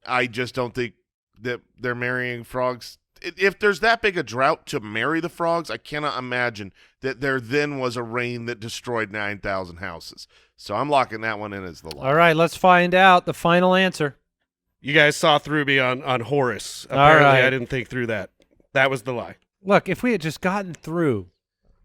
I just don't think that they're marrying frogs. If there's that big a drought to marry the frogs, I cannot imagine that there then was a rain that destroyed 9,000 houses. So I'm locking that one in as the lie. All right, let's find out the final answer. You guys saw through me on Horace. Apparently, right. I didn't think through that. That was the lie. Look, if we had just gotten through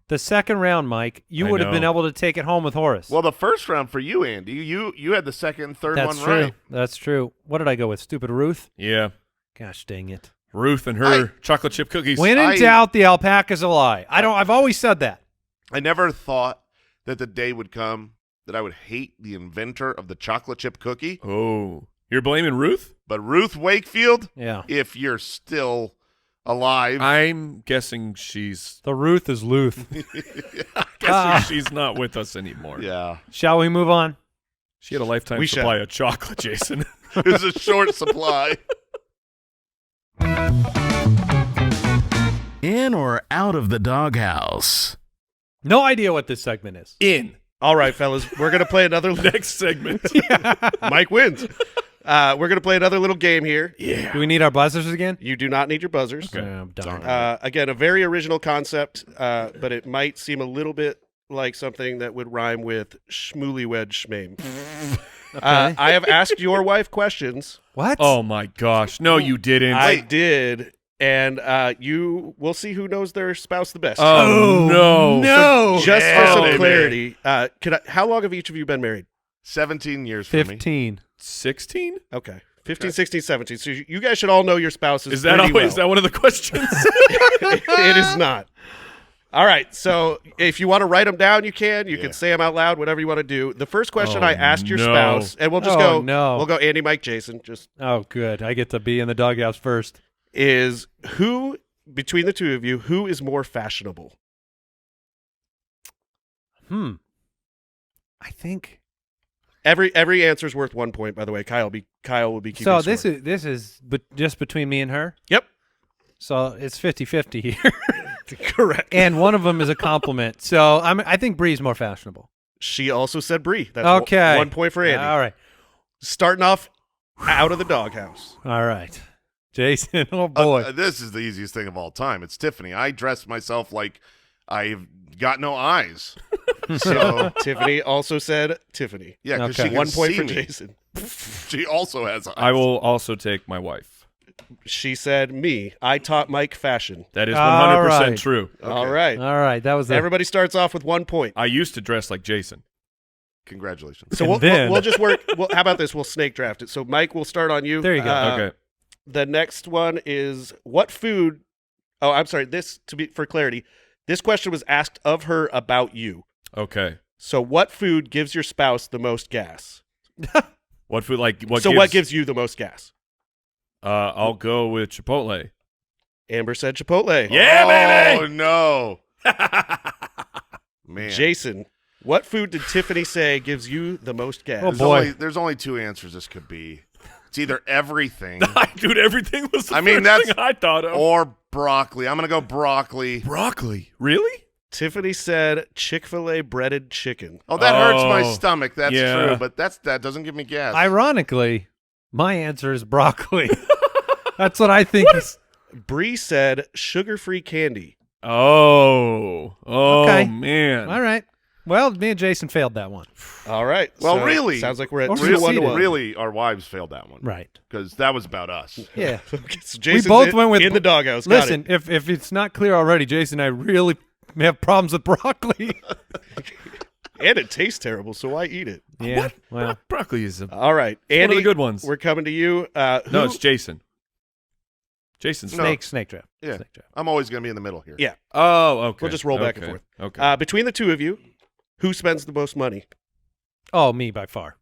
the second round, Mike, you I would have been know. able to take it home with Horace. Well, the first round for you, Andy, you had the second and third that's one true. right. That's true. What did I go with? Stupid Ruth? yeah, Gosh dang it. Ruth and her chocolate chip cookies. When in doubt, the alpaca's a lie. I've always said that. I never thought that the day would come that I would hate the inventor of the chocolate chip cookie. Oh, you're blaming Ruth? But Ruth Wakefield, Yeah. if you're still alive, I'm guessing she's The Ruth is Luth. she's not with us anymore. yeah, Shall we move on? She had a lifetime We supply of chocolate, Jason. it's a short supply. In or out of the doghouse? No idea what this segment is. In All right, fellas, we're going to play another next segment. Mike wins. We're going to play another little game here. Yeah. Do we need our buzzers again? You do not need your buzzers. Darn. Again, a very original concept, but it might seem a little bit like something that would rhyme with schmoolywed schmame. I have asked your wife questions. What? Oh my gosh. No, you didn't. I did, and we'll see who knows their spouse the best. Oh, no. No. Just for Oh, some man. clarity, how long have each of you been married? 17 years for me. 15. 16? Okay. 15, 16, 17. So you guys should all know your spouses Is that pretty always well. that one of the questions? It is not. All right. So if you want to write them down, you can. You Yeah. can say them out loud, whatever you want to do. The first question Oh, I asked your no. spouse, and we'll just Oh, go. no. We'll go Andy, Mike, Jason. Just Oh, good. I get to be in the doghouse first. is who between the two of you who is more fashionable? I think Every answer is worth 1 point. By the way, Kyle will be keeping so. score. This is just between me and her. Yep. So it's 50-50 here, Correct. and one of them is a compliment. So I think Bree's more fashionable. She also said Bree. That's Okay. 1 point for Andy. All right. Starting off out of the doghouse. All right. Jason. Oh boy. This is the easiest thing of all time. It's Tiffany. I dress myself like I've got no eyes. So Tiffany also said Tiffany. yeah, because Okay. she can 1 point see for me. Jason. She also has eyes. I will also take my wife. She said me. I taught Mike fashion. That is 100% All right. true. All right. All right. That was the Everybody starts off with 1 point. I used to dress like Jason. Congratulations. So And we'll, then- we'll just work. How about this? We'll snake draft it. So Mike, we'll start on you. There you go. Okay. The next one is what food? Oh, I'm sorry. For clarity, this question was asked of her about you. Okay. So what food gives your spouse the most gas? What food like what What gives you the most gas? I'll go with Chipotle. Amber said Chipotle. Yeah, Oh baby. no, man. Jason, what food did Tiffany say gives you the most gas? Oh, boy. There's only two answers this could be. It's either everything Dude, everything was the I mean, first that's- thing I thought of. or broccoli. I'm gonna go broccoli. Broccoli. Really? Tiffany said Chick-fil-A breaded chicken. Oh, that hurts my Oh, stomach. That's yeah. true, but that doesn't give me gas. Ironically, my answer is broccoli. That's what I think. Is, Bree said sugar-free candy. Oh. Okay. Man. all right. Well, me and Jason failed that one. All right. Well, so really- sounds like we're at Or 2-1 to succeeded. 1. Really, our wives failed that one. Right. Because that was about us. Yeah. Okay, so Jason's both went with- in the doghouse. Got Listen, if it's not clear already, Jason and I really have problems with broccoli. it. And it tastes terrible, so why eat it? Yeah. Well, Broccoli is All right, one Andy. of the good ones. We're coming to you. No, Who- it's Jason. Jason's snake trap. Yeah. Snake trap. I'm always going to be in the middle here. Yeah. Oh, okay. We'll just roll back and Okay. forth. Okay. Between the two of you, who spends the most money? Oh, me by far.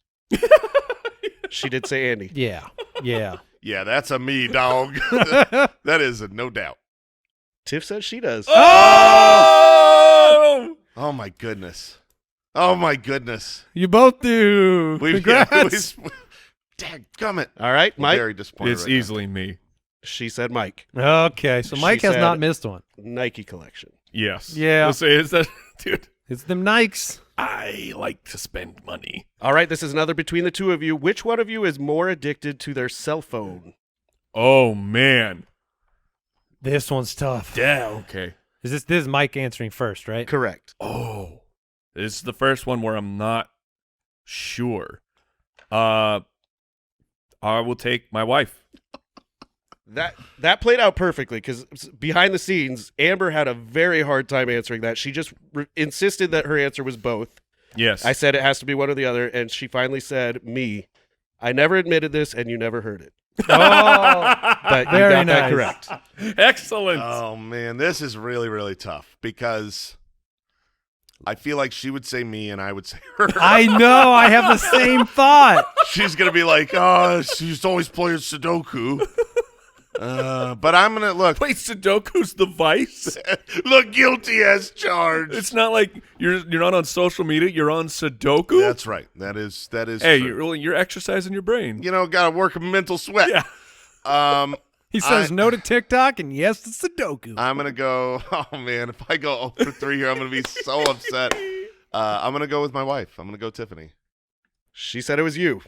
She did say Andy. Yeah. Yeah. Yeah, that's a me, dog. That is a no doubt. Tiff says she does. Oh! Oh, my goodness. Oh, my goodness. You both do. Congrats. Dadgummit. All right, I'm Mike. very disappointed. It's right now. easily me. She said Mike. Okay, so She Mike has said- not missed one. Nike collection. Yes. Yeah. Let's say, is that, dude? It's them Nikes. I like to spend money. All right, this is another between the two of you. Which one of you is more addicted to their cell phone? Oh man. This one's tough. Yeah. Okay. This is Mike answering first, right? Correct. Oh, this is the first one where I'm not sure. I will take my wife. That played out perfectly because behind the scenes, Amber had a very hard time answering that. She just insisted that her answer was both. Yes. I said it has to be one or the other, and she finally said me. I never admitted this, and you never heard it. Oh, But you Very got that nice. correct. Excellent. Oh, man. This is really, really tough because I feel like she would say me and I would say her. I know. I have the same thought. She's going to be like, oh, she's always playing Sudoku. But I'm going to look. Wait, Sudoku's the vice? Look guilty as charged. It's not like you're not on social media. You're on Sudoku. That's right. That is Hey, true. you're exercising your brain. You know, got to work a mental sweat. Yeah. He says I- no to TikTok and yes to Sudoku. I'm going to go, oh, man, if I go 0 for 3 here, I'm going to be so upset. I'm going to go with my wife. I'm going to go Tiffany. She said it was you.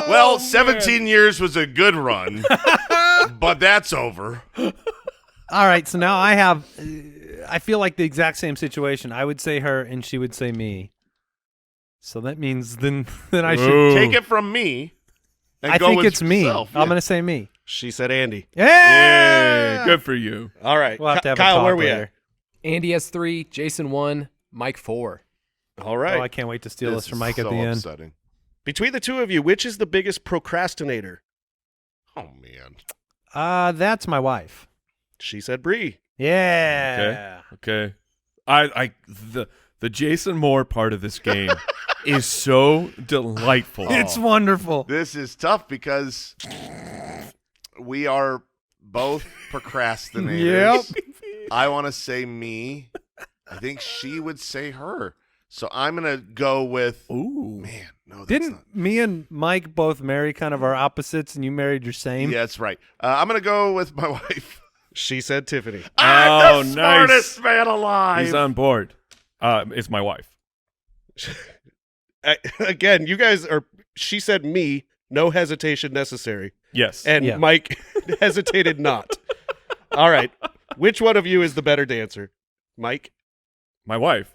Well, 17 years was a good run, but that's over. All right, so now I have, I feel like the exact same situation. I would say her and she would say me. So that means then I should. Ooh. Take it from me. And I go think with it's me. yourself. I'm Yeah. going to say me. She said Andy. Yeah. Hey, good for you. All right. We'll have to have a Kyle, talk where are we later. at? Andy has 3, Jason 1, Mike 4. All right. Oh, I can't wait to steal this This from is Mike at so the end. upsetting. Between the two of you, which is the biggest procrastinator? Oh, man. That's my wife. She said Bree. Yeah. Okay. The Jason Moore part of this game is so delightful. It's wonderful. This is tough because we are both procrastinators. Yep. I want to say me. I think she would say her. So I'm going to go with, Ooh. man, no, that's Didn't not. me and Mike both marry kind of our opposites and you married your same? Yeah, that's right. I'm going to go with my wife. She said Tiffany. I'm the nice. smartest man alive. He's on board. It's my wife. Again, you guys are. She said me. No hesitation necessary. Yes. And Yeah. Mike hesitated not. All right. Which one of you is the better dancer? Mike? my wife.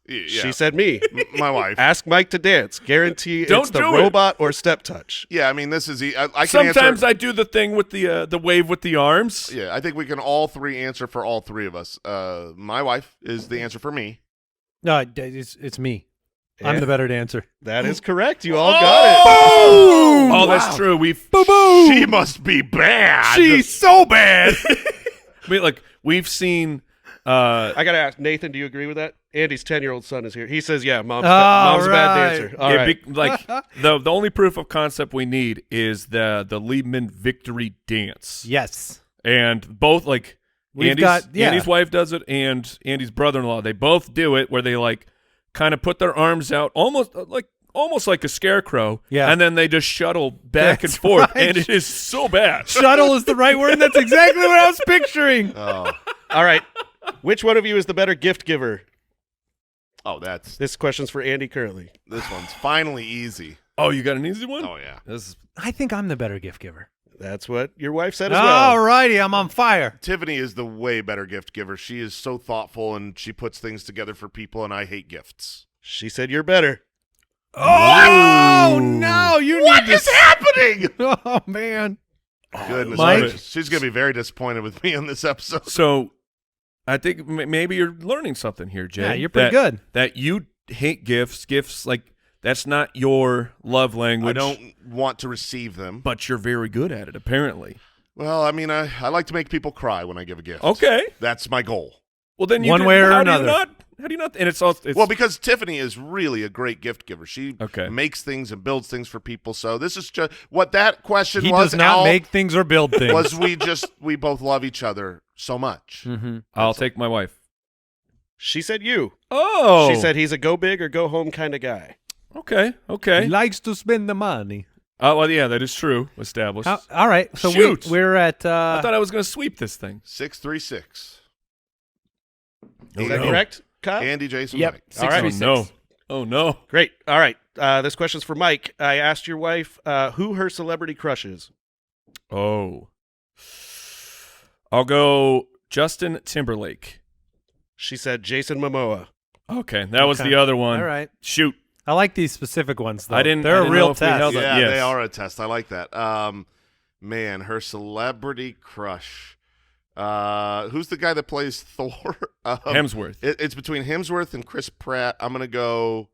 Yeah, She said me. my wife. Ask Mike to dance. Guarantee Don't it's the do it. robot or step touch. Yeah, I mean, this is I can Sometimes answer. I do the thing with the wave with the arms. Yeah, I think we can all three answer for all three of us. My wife is the answer for me. No, it's me. I'm the better dancer. That is correct. You all got it. Oh, that's true. She must be bad. She's so bad. We've seen. I got to ask, Nathan, do you agree with that? Andy's 10-year-old son is here. He says, yeah, mom's a right. bad dancer. All right. the only proof of concept we need is the Liebman victory dance. Yes. And both We've Andy's, got- yeah. Andy's wife does it, and Andy's brother-in-law. They both do it where they kind of put their arms out, almost like a scarecrow. Yeah. And then they just shuttle back and That's forth, right. and it is so bad. Shuttle is the right word, and that's exactly what I was picturing. Oh, All right. Which one of you is the better gift giver? that's This question's for Andy currently. this one's finally easy. Oh, you got an easy one? Oh yeah. This is I think I'm the better gift giver. That's what your wife said as All well. righty, I'm on fire. Tiffany is the way better gift giver. She is so thoughtful, and she puts things together for people, and I hate gifts. She said you're better. Oh, no, you What need is happening? Oh, man. Goodness Mike? gracious. She's going to be very disappointed with me on this episode. So I think maybe you're learning something here, Jay. Yeah, you're pretty good. That you hate gifts. Gifts, like, that's not your love language. I don't want to receive them. But you're very good at it, apparently. Well, I mean, I like to make people cry when I give a gift. Okay. That's my goal. Well, then One way or another. How do you not? And it's all. It's, Well, because Tiffany is really a great gift giver. She Okay. makes things and builds things for people. So this is just what that question He was. does not Al, make things or build things. was we both love each other so much. Mm-hmm. I'll take my wife. She said you. Oh. She said he's a go big or go home kind of guy. Okay. He likes to spend the money. Oh, well, yeah, that is true. Established. All right, so Shoot. we're at. I thought I was going to sweep this thing. 636. Is that correct, Kyle? Andy, Jason, Yep. Mike. All right. Oh, no. Oh, no. Great. All right. This question's for Mike. I asked your wife who her celebrity crush is. Oh. I'll go Justin Timberlake. She said Jason Momoa. Okay, that was Okay. the other one. All right. Shoot. I like these specific ones, though. I didn't- They're I a didn't real know if we test. held Yeah, Yes. they are a test. I like that. Man, her celebrity crush. Who's the guy that plays Thor? Hemsworth. It's between Hemsworth and Chris Pratt. I'm gonna go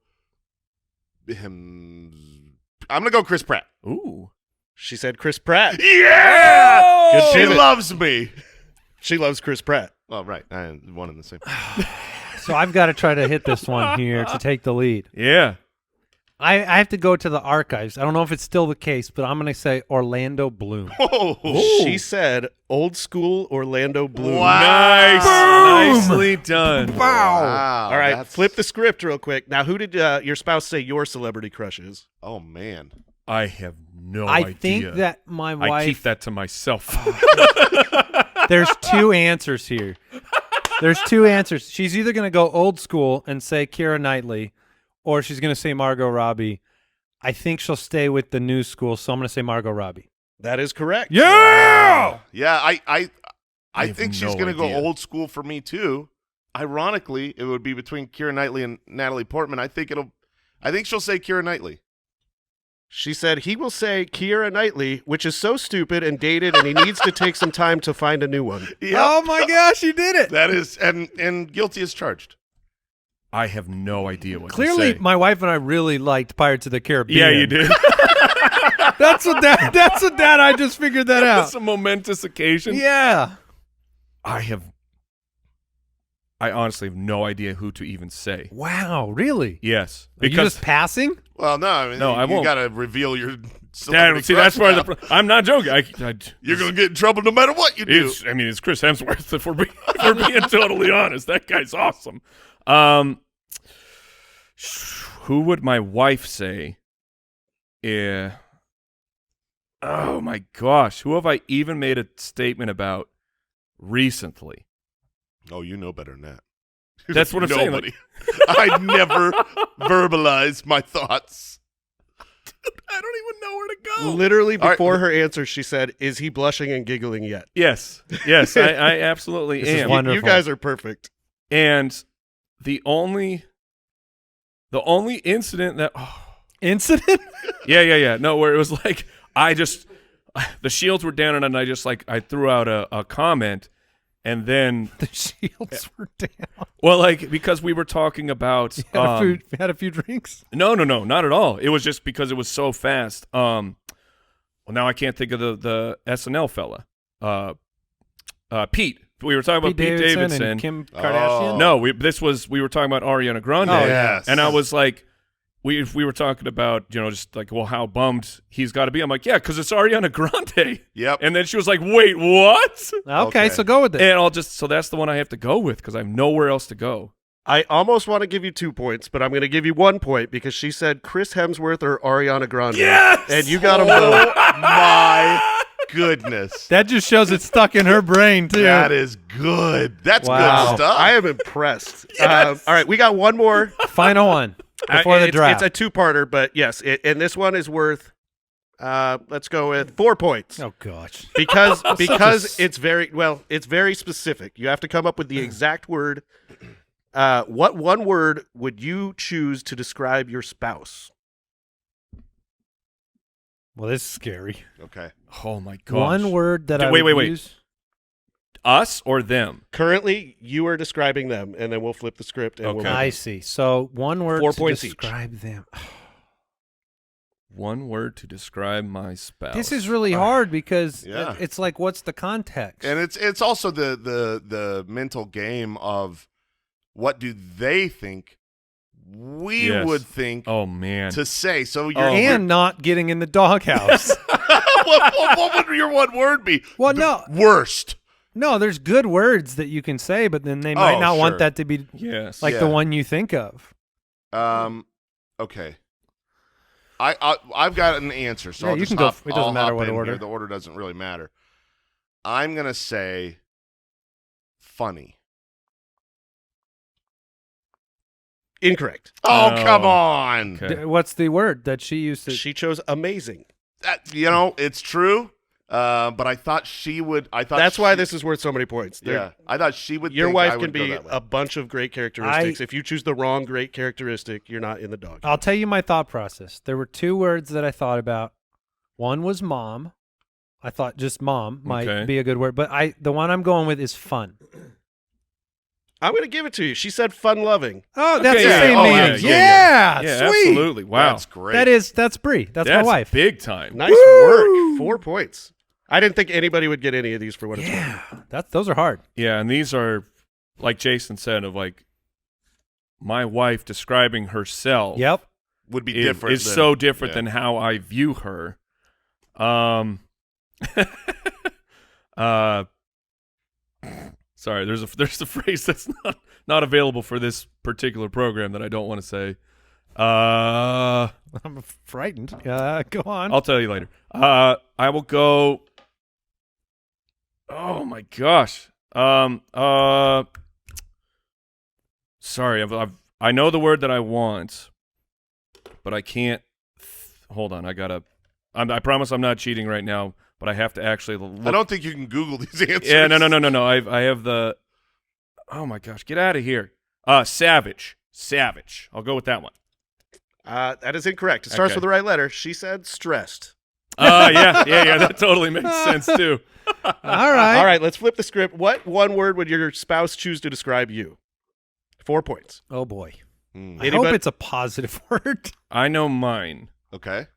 Chris Pratt. Ooh. She said Chris Pratt. Yeah, Good she pivot. loves me. She loves Chris Pratt. Oh, right, one in the same. So I've got to try to hit this one here to take the lead. Yeah. I have to go to the archives. I don't know if it's still the case, but I'm going to say Orlando Bloom. Oh, She said old school Orlando Bloom. Nice. Boom. Nicely done. wow! All right, that's- flip the script real quick. Now, who did your spouse say your celebrity crush is? Oh man, I have no I idea. think that my I wife. keep that to myself. There's two answers here. There's two answers. She's either going to go old school and say Keira Knightley, or she's going to say Margot Robbie. I think she'll stay with the new school, so I'm going to say Margot Robbie. That is correct. Yeah. yeah. I have think she's no gonna go idea. old school for me too. Ironically, it would be between Keira Knightley and Natalie Portman. I think she'll say Keira Knightley. She said he will say Keira Knightley, which is so stupid and dated, and he needs to take some time to find a new one. Yep. Oh, my gosh, you did it. That is, and guilty as charged. I have no idea what Clearly, to say. my wife and I really liked Pirates of the Caribbean. Yeah, you did. That's what that. I just figured that That's out. a momentous occasion. Yeah. I honestly have no idea who to even say. Wow, really? Yes. Are you just passing? Well, no, I mean, No, I you won't. got to reveal your. That, celebrity see, that's crush where now. I'm not joking. You're gonna get in trouble no matter what you do. It's Chris Hemsworth. If we're being totally honest, that guy's awesome. Who would my wife say? Yeah. Oh my gosh, who have I even made a statement about recently? Oh, you know better than that. That's what I'm saying, Nobody. I never verbalize my thoughts. I don't even know where to go. Literally All right. before her answer, she said, "Is he blushing and giggling yet?" Yes, I absolutely This is am. wonderful. You guys are perfect. And the only incident that Incident? yeah. No, where it was like the shields were down and I threw out a comment and then The shields were down. well because we were talking about Had a few drinks. no, not at all. It was just because it was so fast. Well now I can't think of the SNL fella. Pete. We were talking about Pete Davidson. and Kim Kardashian. No, we were talking about Ariana Grande. Oh, yes. And I was like, we were talking about, just like, well, how bummed he's got to be. I'm like, yeah, because it's Ariana Grande. Yep. And then she was like, wait, what? Okay, so go with it. And so that's the one I have to go with because I have nowhere else to go. I almost want to give you 2 points, but I'm going to give you 1 point because she said Chris Hemsworth or Ariana Grande. Yes! And you got them both. My goodness. That just shows it's stuck in her brain, too. That is good. That's Wow. good stuff. I am impressed. All right, we got one more. Final one before the It's draft. a two-parter, but yes, and this one is worth Let's go with 4 points. Oh gosh. Because it's very specific. You have to come up with the exact word. What one word would you choose to describe your spouse? Well, this is scary. Okay. Oh my gosh. One word that I Wait, would wait. use. Us or them? Currently, you are describing them, and then we'll flip the script. And Okay. I see. So one word 4 to points each. describe them. One word to describe my spouse. This is really hard because Yeah. it's like, what's the context? And it's also the mental game of what do they think we Yes. would think Oh man. to say. So you're and not getting in the doghouse. what would your one word be? Well, no. Worst. No, there's good words that you can say, but then they might Oh, not sure. want that to be yes. like Yeah. the one you think of. Okay. I've got an answer, so Yeah, I'll you just can go. hop, It doesn't I'll matter hop what in order. here. The order doesn't really matter. I'm gonna say funny. Incorrect. Oh, Oh, come on! okay. What's the word that she used to? She chose amazing. It's true. But I thought she would. That's why this is worth so many points. Yeah, I thought she would. Your think wife I can would go be that way. a bunch of great characteristics. If you choose the wrong great characteristic, you're not in the dog. I'll tell you my thought process. There were two words that I thought about. One was mom. I thought just mom might Okay. be a good word, but the one I'm going with is fun. I'm going to give it to you. She said fun-loving. Oh, that's Okay, the yeah. same Oh, meaning. yeah. Yeah, sweet. absolutely. Wow. That's great. That's Bree. That's my wife. Big time. Nice work. 4 points. I didn't think anybody would get any of these for what it's worth. Yeah, those are hard. Yeah, and these are, like Jason said, of like my wife describing herself. Yep. would be different. Is than- so different yeah. than how I view her. Sorry, there's a phrase that's not available for this particular program that I don't want to say. I'm frightened. Go on. I'll tell you later. I will go. Oh my gosh. Sorry, I know the word that I want, but I can't. Hold on, I promise I'm not cheating right now, but I have to actually look. I don't think you can Google these answers. Yeah, no. I have the. Oh my gosh, get out of here. Savage. I'll go with that one. That is incorrect. It starts Okay. with the right letter. She said stressed. Yeah. That totally makes sense too. All right. All right, let's flip the script. What one word would your spouse choose to describe you? 4 points. Oh boy. I Anybody- hope it's a positive word. I know mine. Okay.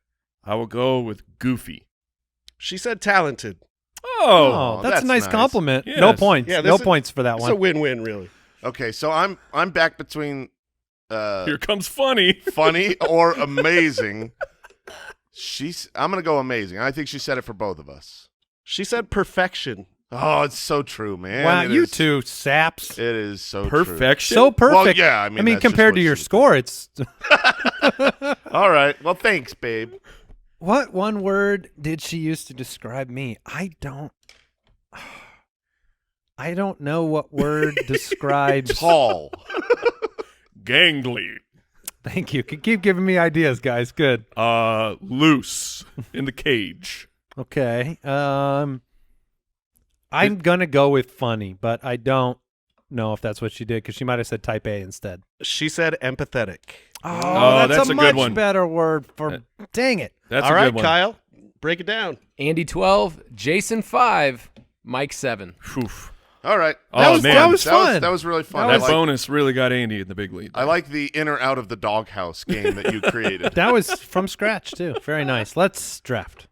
I will go with goofy. She said talented. Oh, that's a that's nice nice. compliment. Yes. No points. Yeah, no this is- points for that It's one. a win-win, really. Okay. So I'm back between here comes funny. funny or amazing. I'm gonna go amazing. I think she said it for both of us. She said perfection. Oh, it's so true, man. Wow, It you is- two saps. It is so true. Perfection. So perfect. Well, yeah, I mean, that's just compared what to your she- score, it's All right. Well, thanks, babe. what one word did she use to describe me? I don't know what word describes. Tall. Gangly. Thank you. Keep giving me ideas, guys. Good. Loose in the cage. Okay. I'm gonna go with funny, but I don't know if that's what she did because she might have said type A instead. She said empathetic. Oh, that's a good much one. better word for. Dang it. That's All a right, good one. Kyle, break it down. Andy 12, Jason 5, Mike 7. Phew. All right. Oh, man. that was fun. That was really fun. That I like, bonus really got Andy in the big lead. I like the in or out of the doghouse game that you created. That was from scratch too. Very nice. Let's draft.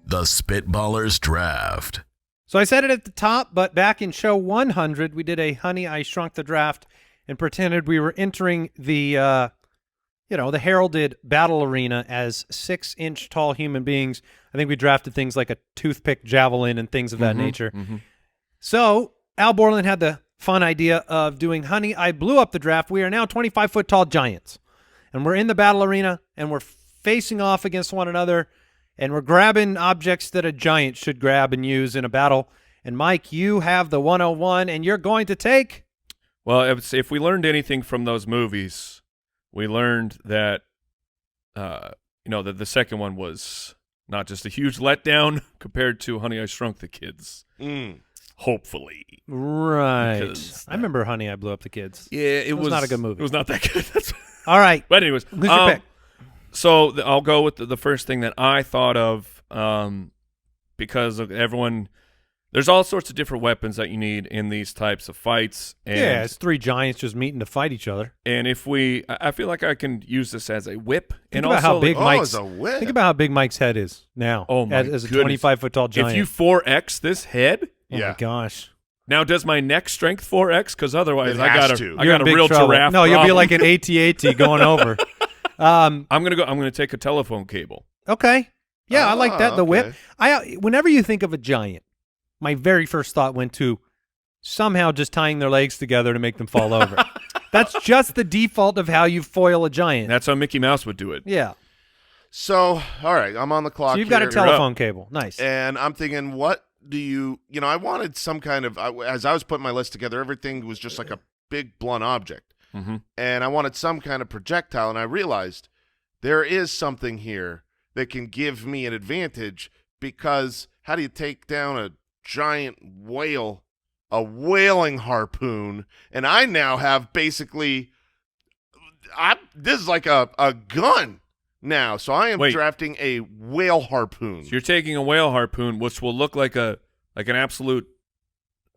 The Spitballers Draft. So I said it at the top, but back in show 100, we did a Honey, I Shrunk the Draft and pretended we were entering the, the heralded battle arena as 6-inch tall human beings. I think we drafted things like a toothpick javelin and things of that nature. So Al Borland had the fun idea of doing Honey, I Blew Up the Draft. We are now 25-foot tall giants, and we're in the battle arena, and we're facing off against one another, and we're grabbing objects that a giant should grab and use in a battle. And Mike, you have the 101, and you're going to take. Well, if we learned anything from those movies, we learned that, that the second one was not just a huge letdown compared to Honey, I Shrunk the Kids. Hopefully. Right. Because I remember Honey, I Blew Up the Kids. Yeah, it was not a good movie. It was not that good. All right. But anyways. Who's your pick? So I'll go with the first thing that I thought of because of everyone – there's all sorts of different weapons that you need in these types of fights. And, Yeah, it's three giants just meeting to fight each other. And I feel like I can use this as a whip. Think and about also how big Mike's. it's a whip. Think about how big Mike's head is now. Oh my as a goodness. 25-foot tall giant. If you 4X this head, oh my gosh. now does my neck strength 4X? Because otherwise It I has got to. I You're got in a big real trouble. giraffe. No, you'll be problem. like an AT-AT going over. I'm gonna take a telephone cable. Okay. Yeah, I like that. The whip. okay. Whenever you think of a giant, my very first thought went to somehow just tying their legs together to make them fall over. That's just the default of how you foil a giant. That's how Mickey Mouse would do it. Yeah. So, all right, I'm on the clock. So you've got a here. telephone cable. Nice. And I'm thinking, what do you I wanted some kind of, as I was putting my list together, everything was just like a big blunt object. Mm-hmm. And I wanted some kind of projectile, and I realized there is something here that can give me an advantage, because how do you take down a giant whale, a whaling harpoon? And I now have basically, this is like a gun now. So I am Wait. drafting a whale harpoon. So you're taking a whale harpoon, which will look like an absolute.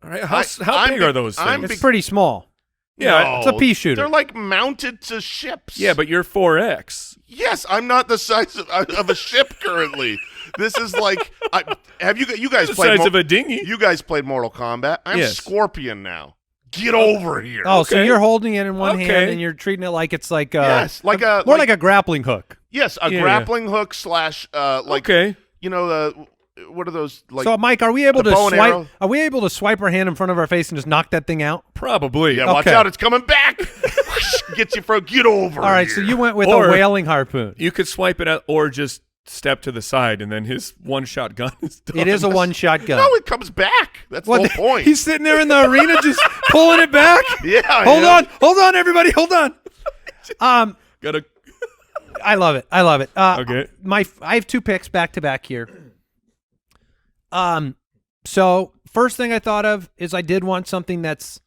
All right, how I'm big be- are those I'm things? It's pretty small. Yeah, No, It's a pea shooter. They're like mounted to ships. yeah, but you're 4X. Yes, I'm not the size of a ship currently. This is like, have you guys The played size of a dinghy. You guys played Mortal Kombat. I'm Yes. Scorpion now. Get over here. Oh, so Okay. you're holding it in one hand Okay. and you're treating it like it's like yes, like a more like a grappling hook. yes, a Yeah. grappling hook slash Okay. what are those like? So, Mike, are we able the to bow and swipe? arrow? Are we able to swipe our hand in front of our face and just knock that thing out? Probably. yeah, watch okay. out, it's coming back. Get you from get over. All right, here. so you went with Or- a whaling harpoon. You could swipe it out or just step to the side, and then his one-shot gun is done. It is a one-shot gun. No, it comes back. That's What the whole point. He's sitting there in the arena just pulling it back. yeah. Hold on, everybody, hold on. Gotta. I love it. Okay. I have two picks back to back here. So first thing I thought of is I did want something that's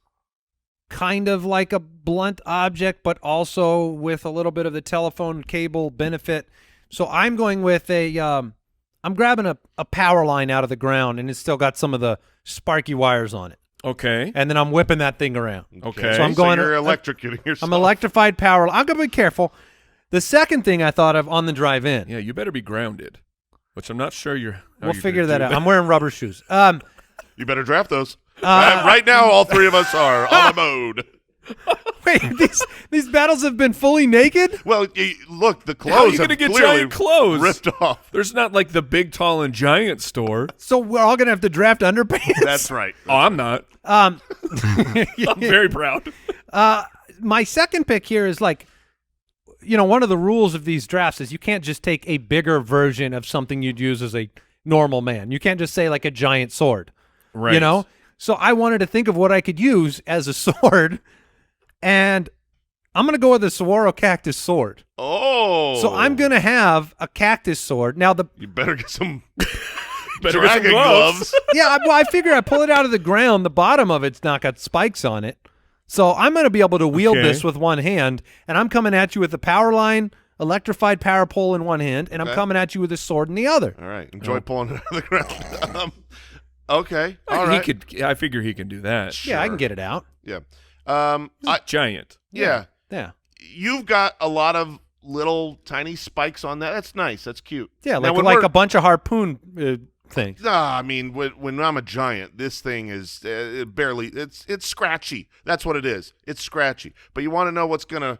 kind of like a blunt object, but also with a little bit of the telephone cable benefit. So I'm going with I'm grabbing a power line out of the ground, and it's still got some of the sparky wires on it. Okay. And then I'm whipping that thing around. Okay. So I'm going. you're electrocuting yourself. I'm electrified power. I'm going to be careful. The second thing I thought of on the drive in. Yeah, you better be grounded, which I'm not sure you're. how We'll you're figure gonna that do out. I'm wearing rubber shoes. You better draft those. Right now, all three of us are on a mode. Wait, these battles have been fully naked? Well, look, the How are clothes you have gonna get clearly giant clothes? ripped off. There's not like the big, tall, and giant store. So we're all going to have to draft underpants? That's right. Oh, I'm not. I'm very proud. My second pick here is like, one of the rules of these drafts is you can't just take a bigger version of something you'd use as a normal man. You can't just say like a giant sword. Right. So I wanted to think of what I could use as a sword, and I'm going to go with a saguaro cactus sword. Oh. So I'm going to have a cactus sword. Now, You better get some Better get some dragon gloves. yeah, I figure I pull it out of the ground. The bottom of it's not got spikes on it. So I'm going to be able to wield Okay. this with one hand, and I'm coming at you with a power line, electrified power pole in one hand, and I'm Okay. coming at you with a sword in the other. All right. Enjoy pulling it out of the ground. Okay. All right. I figure he can do that. Yeah, I Sure. can get it out. Yeah. Giant. Yeah. Yeah. You've got a lot of little tiny spikes on that. That's nice. That's cute. Yeah, Now, like when like we're- a bunch of harpoon things. Nah, I mean, when I'm a giant, this thing is barely. It's scratchy. That's what it is. It's scratchy. But you want to know what's gonna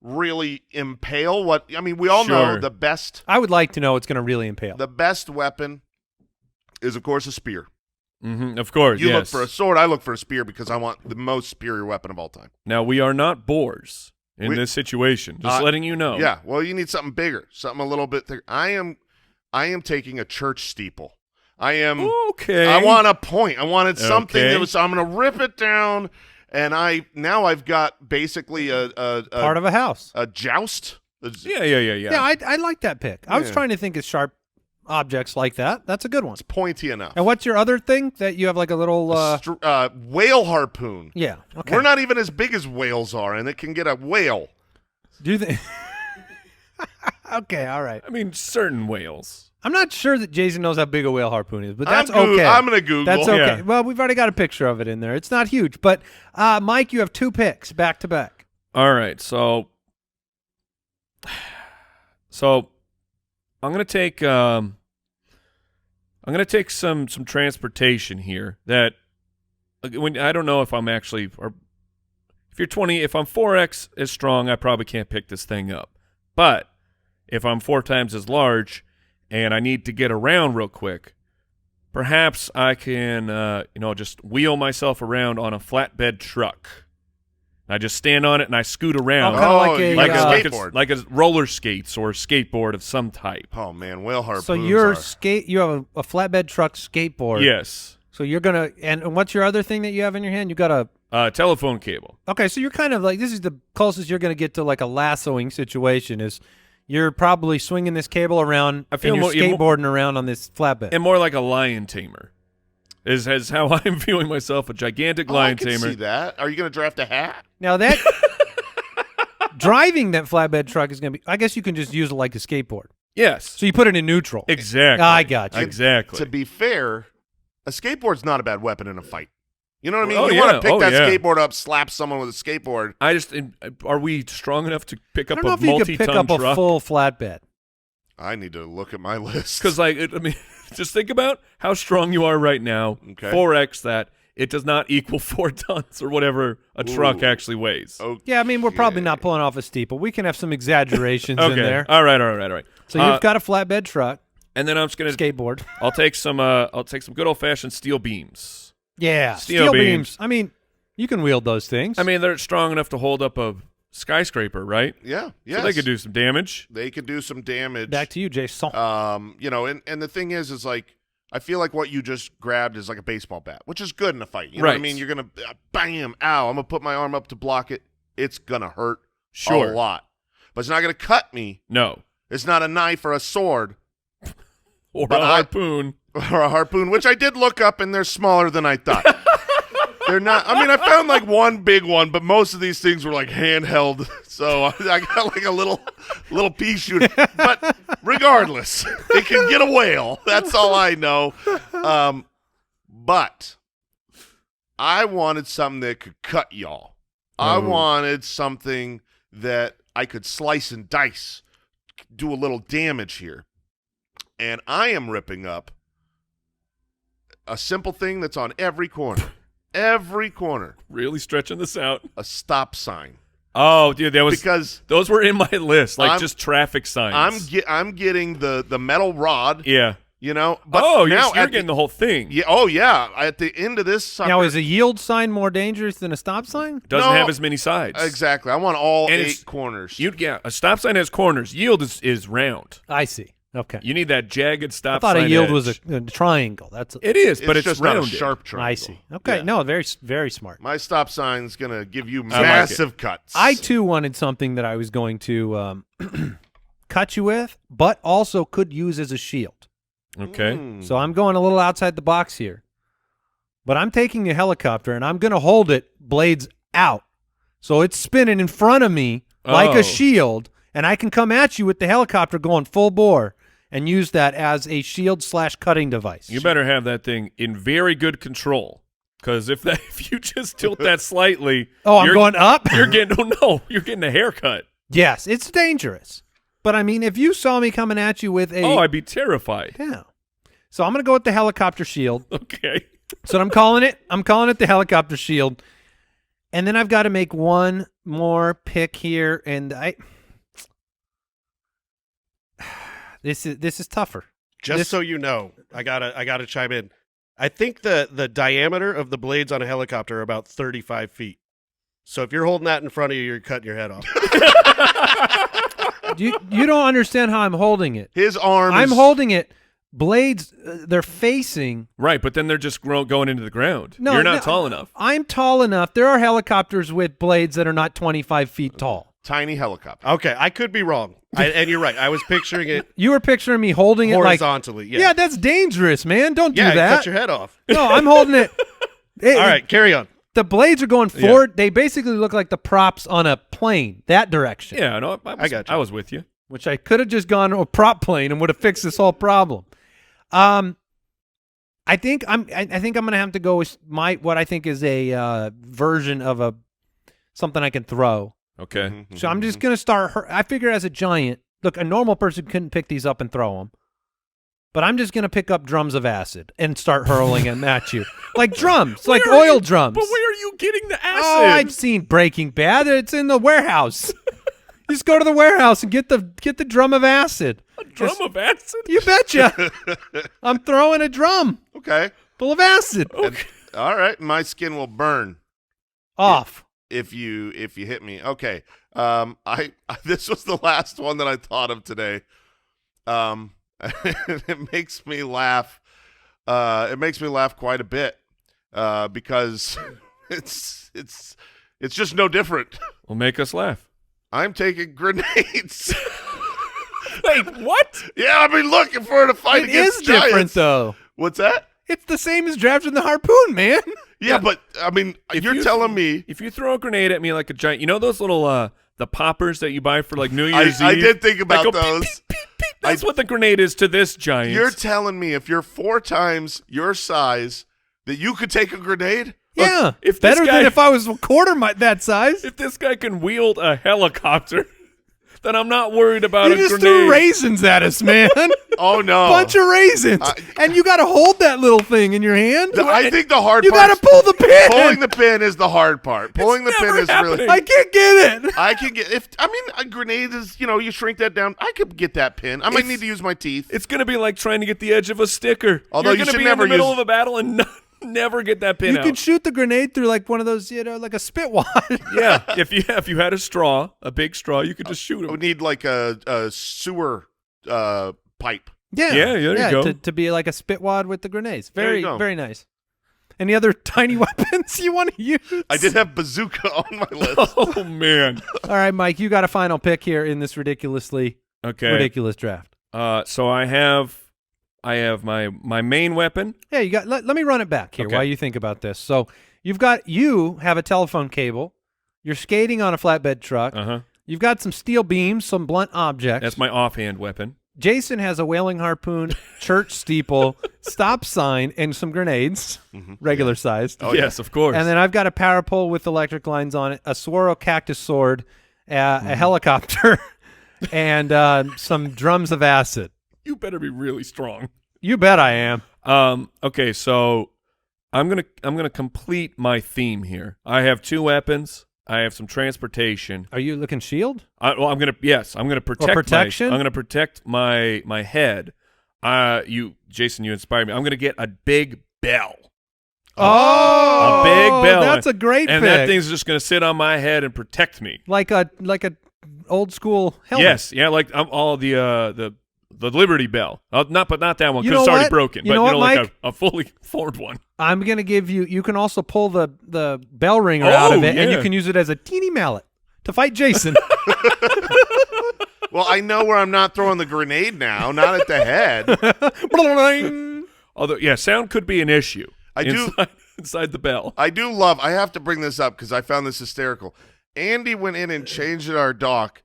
really impale? What I mean, we all know Sure. the best. I would like to know it's going to really impale. The best weapon is, of course, a spear. Mm-hmm. Of course. You yes. look for a sword. I look for a spear because I want the most superior weapon of all time. Now we are not boars in We- this situation. Just letting you know. Yeah. Well, you need something bigger, something a little bit thicker. I am taking a church steeple. I am. Okay. I want a point. I wanted something Okay. that was. I'm going to rip it down, And I've got basically a Part of a house. a joust. Yeah. Yeah, I like that pick. I was Yeah. trying to think of sharp objects like that. That's a good one. It's pointy enough. And what's your other thing that you have like a little? Whale harpoon. Yeah. Okay. We're not even as big as whales are, and it can get a whale. Do you think? Okay. All right. I mean, certain whales. I'm not sure that Jason knows how big a whale harpoon is, but that's I'm okay. I'm gonna Google. That's okay. Yeah. Well, we've already got a picture of it in there. It's not huge, but Mike, you have 2 picks back to back. All right, so I'm gonna take some transportation here that when I don't know if I'm actually or if you're 20 if I'm 4x as strong I probably can't pick this thing up, but if I'm 4 times as large and I need to get around real quick, perhaps I can just wheel myself around on a flatbed truck. I just stand on it and I scoot around. Kinda like a, like skateboard. like a roller skates or skateboard of some type. Oh man, whale harpoons. So you have a flatbed truck skateboard. Yes. So you're gonna and what's your other thing that you have in your hand? You got a Telephone cable. okay. So you're kind of like this is the closest you're gonna get to like a lassoing situation. Is you're probably swinging this cable around I feel and you're more- skateboarding around on this flatbed. And more like a lion tamer. Is how I'm viewing myself, a gigantic lion I can tamer. see that. Are you gonna draft a hat? Now that driving that flatbed truck is gonna be. I guess you can just use it like a skateboard. Yes. So you put it in neutral. Exactly. I got you. Exactly. To be fair, a skateboard's not a bad weapon in a fight. You know what I mean? Oh, you yeah. want to pick Oh, that yeah. skateboard up, slap someone with a skateboard. Are we strong enough to pick I up don't know a if you could pick multi-ton up a truck? full flatbed. I need to look at my list. Because, just think about how strong you are right now. Okay. 4x that. It does not equal 4 tons or whatever a truck Ooh. actually weighs. Okay. Yeah, I mean we're probably not pulling off a steeple. We can have some exaggerations in there. All right. So you've got a flatbed truck, and then I'm just gonna skateboard. I'll take some good old fashioned steel beams. Yeah, Steel steel beams. beams. I mean, you can wield those things. I mean, they're strong enough to hold up a skyscraper, right? Yeah. Yes. So they could do some damage. They could do some damage. Back to you, Jason. And the thing is like I feel like what you just grabbed is like a baseball bat, which is good in a fight. You know what I Right. mean? You're gonna bam, ow! I'm gonna put my arm up to block it. It's gonna hurt Sure. a lot, but it's not gonna cut me. No. It's not a knife or a sword Or But a I- harpoon. or a harpoon, which I did look up, and they're smaller than I thought. They're not. I mean, I found like one big one, but most of these things were like handheld. So I got like a little pea shooter. But regardless, it can get a whale. That's all I know. But I wanted something that could cut y'all. I wanted something that I could slice and dice, do a little damage here. And I am ripping up a simple thing that's on every corner. Every corner. Really stretching this out. A stop sign. Oh, dude, Because those were in my list, like I'm- just traffic signs. I'm getting the metal rod, yeah. you know. But Oh, now you're at getting the whole thing. yeah, oh yeah. At the end of this sucker, Now, is a yield sign more dangerous than a stop sign? Doesn't No. have as many sides. exactly. I want all And 8 corners. A stop sign has corners. Yield is round. I see. Okay. You need that jagged I stop thought sign a yield edge. was a triangle. That's. It is, but it's just rounded. not a sharp triangle. I see. Okay. Yeah. No, very very smart. My stop sign's gonna give you like massive cuts. I too wanted something that I was going to cut you with, but also could use as a shield. Okay. So I'm going a little outside the box here. But I'm taking a helicopter and I'm going to hold it blades out. So it's spinning in front of me like Oh. a shield, and I can come at you with the helicopter going full bore and use that as a shield/cutting device. You better have that thing in very good control, because if you just tilt that slightly, Oh, I'm going up? You're getting you're getting a haircut. Yes, it's dangerous. But I mean, if you saw me coming at you with a Oh, I'd be terrified. yeah. So I'm going to go with the helicopter shield. Okay. So I'm calling it the helicopter shield. And then I've got to make one more pick here, and this is tougher. Just so you know, I gotta chime in. I think the diameter of the blades on a helicopter are about 35 feet. So if you're holding that in front of you, you're cutting your head off. You don't understand how I'm holding it. His arm. I'm is, holding it blades, they're facing. Right, but then they're just going into the ground. No, You're not no, tall enough. I'm tall enough. There are helicopters with blades that are not 25 feet tall. Tiny helicopter. Okay, I could be wrong. And you're right. I was picturing it You were picturing me holding it like. horizontally. Yeah, that's dangerous, man. Don't do that. Cut your head off. No, I'm holding it. All right, carry on. The blades are going forward. They basically look like the props on a plane, that direction. Yeah, no, I got you. I was with you. Which I could have just gone to a prop plane and would have fixed this whole problem. I think I'm gonna have to go with what I think is a version of something I can throw. Okay. So I'm just gonna start. I figure as a giant, look, a normal person couldn't pick these up and throw them. But I'm just going to pick up drums of acid and start hurling them at you. Like drums, like oil drums. But where are you getting the acid? Oh, I've seen Breaking Bad. It's in the warehouse. You just go to the warehouse and get the drum of acid. A drum of acid? You betcha. I'm throwing a drum Okay. full of acid. And- all right. My skin will burn Off. if you hit me. Okay. This was the last one that I thought of today. It makes me laugh. It makes me laugh quite a bit because it's just no different. Will make us laugh. I'm taking grenades. Wait, what? Yeah, I've been looking for to fight It against is different, giants. though. What's that? It's the same as drafting the harpoon, man. Yeah, but I mean, you're telling me. If you throw a grenade at me like a giant, you know those little the poppers that you buy for like New Year's Eve? I did think about That go those. Beep, beep, beep, beep. That's what the grenade is to this giant. You're telling me if you're 4 times your size that you could take a grenade? Yeah, if this better guy- than if I was a quarter that size. If this guy can wield a helicopter, then I'm not worried about You a just grenade. threw raisins at us, man. Oh no! Bunch of raisins, and you got to hold that little thing in your hand. I think the hard You part. got to pull the pin. Pulling the pin is the hard part. Pulling the pin never is really. happening. I can't get it. I can get a grenade is you shrink that down. I could get that pin. I might need to use my teeth. It's going to be like trying to get the edge of a sticker. Although you're you going to should be never in the middle use- of a battle and never get that pin You out. can shoot the grenade through like one of those, like a spit wad. Yeah, if you had a straw, a big straw, you could just shoot I would him. need like a sewer pipe. Yeah, there you go. To be like a spit wad with the grenades. There Very, you go. very nice. Any other tiny weapons you want to use? I did have bazooka on my list. Oh man. All right, Mike, you got a final pick here in this ridiculously ridiculous draft. So I have my main weapon. Yeah, you got. Let me run it back here Okay. while you think about this. So you have a telephone cable. You're skating on a flatbed truck. Uh huh. You've got some steel beams, some blunt objects. That's my offhand weapon. Jason has a whaling harpoon, church steeple, stop sign, and some grenades, regular sized. Oh yes, of course. And then I've got a power pole with electric lines on it, a saguaro cactus sword, a helicopter, and some drums of acid. you better be really strong. You bet I am. Okay, so I'm gonna complete my theme here. I have 2 weapons. I have some transportation. Are you looking shield? I'm gonna protect protection? I'm gonna protect my head. Jason, you inspired me. I'm gonna get a big bell. Oh, A big bell. That's a great and pick. that thing's just gonna sit on my head and protect me. like a old school helmet. Yes, yeah, like all the Liberty Bell. Not that one You because know it's already what? broken. You But know what, like Mike? a fully formed one. I'm gonna give you. You can also pull the bell ringer out of it, and you yeah. can use it as a teeny mallet to fight Jason. Well, I know where I'm not throwing the grenade now. Not at the head. Although, yeah, sound could be an issue. I do- inside the bell. I have to bring this up because I found this hysterical. Andy went in and changed our doc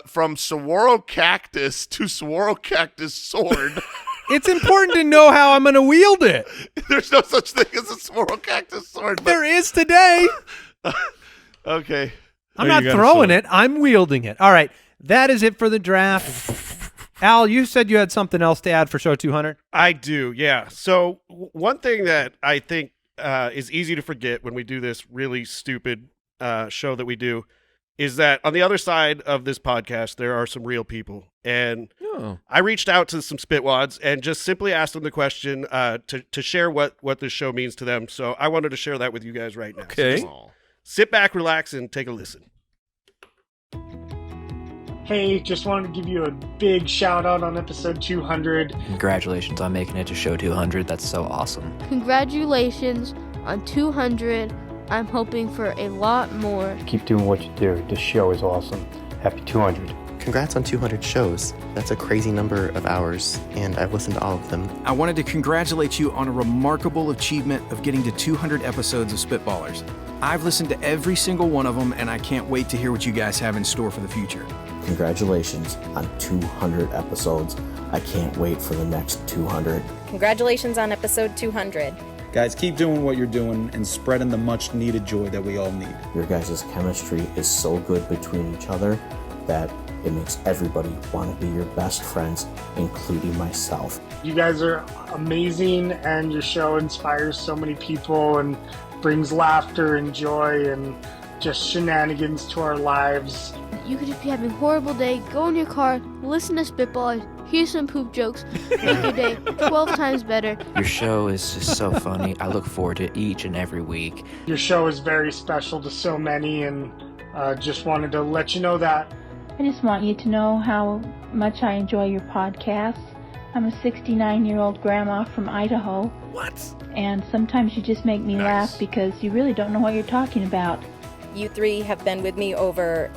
from saguaro cactus to saguaro cactus sword. It's important to know how I'm gonna wield it. There's no such thing as a saguaro cactus sword. But, There is today. okay. I'm Oh, not you got a throwing sword. it. I'm wielding it. All right. That is it for the draft. Al, you said you had something else to add for show 200. I do, yeah. So one thing that I think is easy to forget when we do this really stupid show that we do is that on the other side of this podcast, there are some real people. And Oh. I reached out to some spitwads and just simply asked them the question to share what this show means to them. So I wanted to share that with you guys right now. Okay. So just sit back, relax, and take a listen. Hey, just wanted to give you a big shout out on episode 200. Congratulations on making it to show 200. That's so awesome. Congratulations on 200. I'm hoping for a lot more. Keep doing what you do. This show is awesome. Happy 200. Congrats on 200 shows. That's a crazy number of hours, and I've listened to all of them. I wanted to congratulate you on a remarkable achievement of getting to 200 episodes of Spitballers. I've listened to every single one of them, and I can't wait to hear what you guys have in store for the future. Congratulations on 200 episodes. I can't wait for the next 200. Congratulations on episode 200. Guys, keep doing what you're doing and spreading the much-needed joy that we all need. Your guys' chemistry is so good between each other that it makes everybody want to be your best friends, including myself. You guys are amazing, and your show inspires so many people and brings laughter and joy and just shenanigans to our lives. You could just be having a horrible day, go in your car, listen to Spitballers, hear some poop jokes, make your day 12 times better. Your show is just so funny. I look forward to it each and every week. Your show is very special to so many, and just wanted to let you know that. I just want you to know how much I enjoy your podcast. I'm a 69-year-old grandma from Idaho. What? And sometimes you just make me laugh because you really don't know what you're talking about. You three have been with me over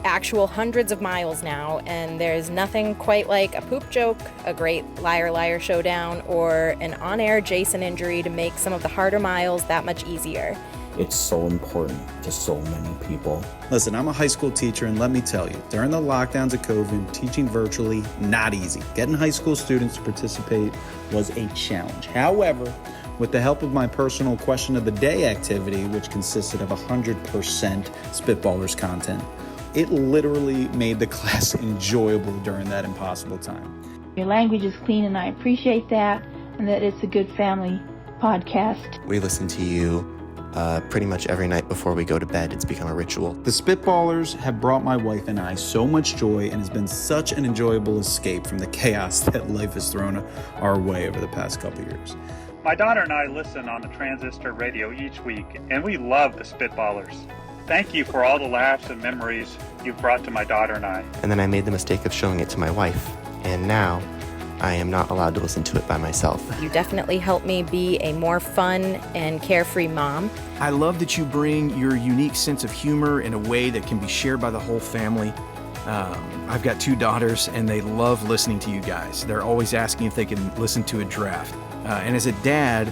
actual hundreds of miles now, and there's nothing quite like a poop joke, a great liar showdown, or an on-air Jason injury to make some of the harder miles that much easier. It's so important to so many people. Listen, I'm a high school teacher, and let me tell you, during the lockdowns of COVID, teaching virtually, not easy. Getting high school students to participate was a challenge. However, with the help of my personal question of the day activity, which consisted of 100% Spitballers content, it literally made the class enjoyable during that impossible time. Your language is clean, and I appreciate that, and that it's a good family podcast. We listen to you pretty much every night before we go to bed. It's become a ritual. The Spitballers have brought my wife and I so much joy and has been such an enjoyable escape from the chaos that life has thrown our way over the past couple years. My daughter and I listen on the transistor radio each week, and we love the Spitballers. Thank you for all the laughs and memories you've brought to my daughter and I. And then I made the mistake of showing it to my wife, and now I am not allowed to listen to it by myself. You definitely helped me be a more fun and carefree mom. I love that you bring your unique sense of humor in a way that can be shared by the whole family. I've got 2 daughters, and they love listening to you guys. They're always asking if they can listen to a draft. And as a dad,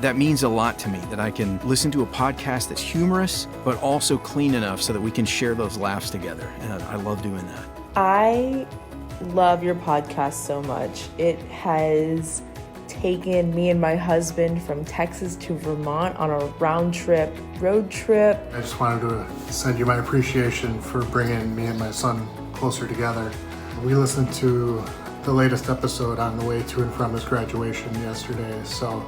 that means a lot to me, that I can listen to a podcast that's humorous, but also clean enough so that we can share those laughs together. And I love doing that. I love your podcast so much. It has taken me and my husband from Texas to Vermont on a road trip. I just wanted to send you my appreciation for bringing me and my son closer together. We listened to the latest episode on the way to and from his graduation yesterday, so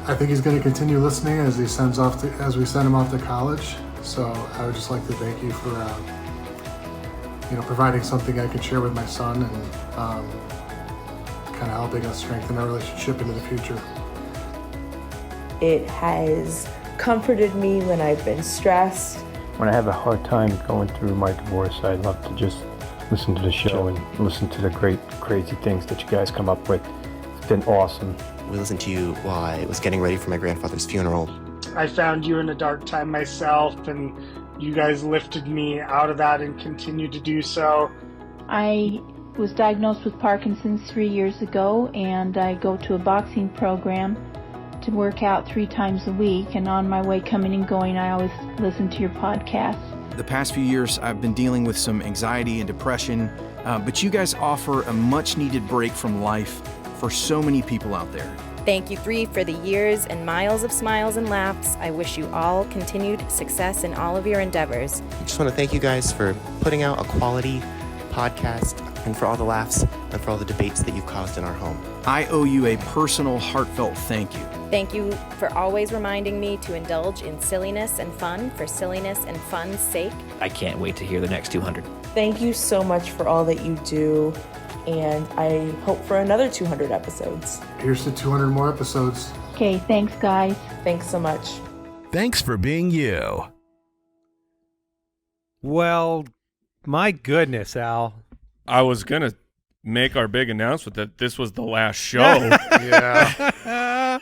I think he's going to continue listening as we send him off to college. So I would just like to thank you for providing something I can share with my son and kind of helping us strengthen our relationship into the future. It has comforted me when I've been stressed. When I have a hard time going through my divorce, I love to just listen to the show and listen to the great, crazy things that you guys come up with. It's been awesome. We listened to you while I was getting ready for my grandfather's funeral. I found you in a dark time myself, and you guys lifted me out of that and continue to do so. I was diagnosed with Parkinson's 3 years ago, and I go to a boxing program to work out 3 times a week, and on my way coming and going, I always listen to your podcast. The past few years, I've been dealing with some anxiety and depression, but you guys offer a much-needed break from life for so many people out there. Thank you 3 for the years and miles of smiles and laughs. I wish you all continued success in all of your endeavors. I just want to thank you guys for putting out a quality podcast and for all the laughs and for all the debates that you've caused in our home. I owe you a personal, heartfelt thank you. Thank you for always reminding me to indulge in silliness and fun for silliness and fun's sake. I can't wait to hear the next 200. Thank you so much for all that you do, and I hope for another 200 episodes. Here's to 200 more episodes. Okay, thanks, guys. Thanks so much. Thanks for being you. Well, My goodness, Al. I was going to make our big announcement that this was the last show. Yeah.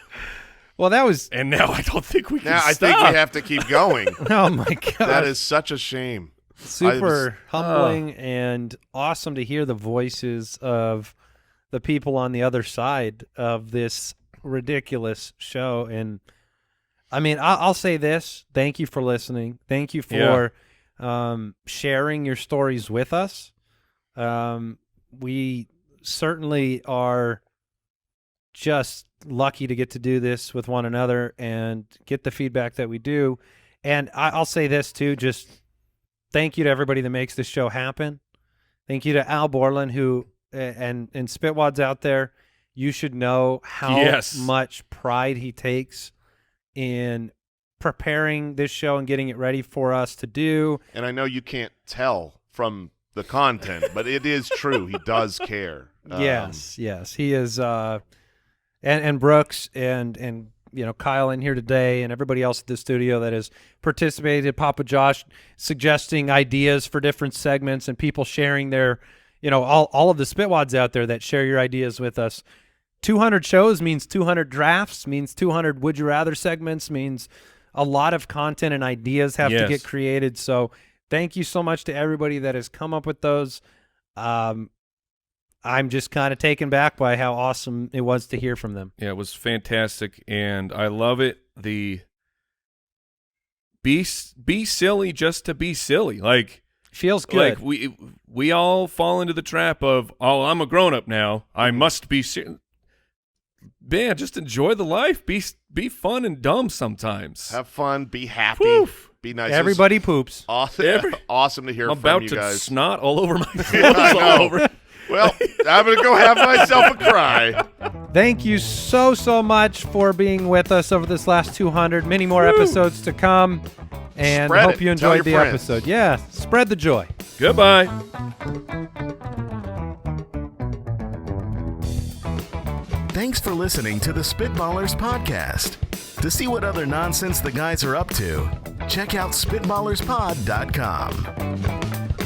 Well, that was... And now I don't think we can Now I stop. think we have to keep going. Oh, my God. That is such a shame. Super humbling and awesome to hear the voices of the people on the other side of this ridiculous show. And I mean, I'll say this. Thank you for listening. Thank you for sharing your stories with us. We certainly are just lucky to get to do this with one another and get the feedback that we do. And I'll say this too, just thank you to everybody that makes this show happen. Thank you to Al Borland, who and Spitwads out there. You should know how much pride he takes in preparing this show and getting it ready for us to do. And I know you can't tell from the content, but it is true. He does care. Yes. He is and Brooks and you know, Kyle in here today and everybody else at the studio that has participated, Papa Josh suggesting ideas for different segments and people sharing their, you know, all of the Spitwads out there that share your ideas with us. 200 shows means 200 drafts, means 200 Would You Rather segments, means a lot of content and ideas have to get created. So thank you so much to everybody that has come up with those. I'm just kind of taken back by how awesome it was to hear from them. Yeah, it was fantastic, and I love it. The be silly just to be silly, like feels good. Like we all fall into the trap of, oh, I'm a grown up now, I must be serious. Man, just enjoy the life. Be fun and dumb sometimes. Have fun. Be happy. Woof. Be nice. Everybody poops. Awesome. Awesome to hear I'm from you about to guys. snot all over my clothes. Yeah, I know. all over. Well, I'm going to go have myself a cry. Thank you so much for being with us over this last 200. Many more episodes to come. And Spread hope it. you Tell enjoyed your the friends. episode. Yeah, spread the joy. Goodbye. Thanks for listening to the Spitballers podcast. To see what other nonsense the guys are up to, check out SpitballersPod.com.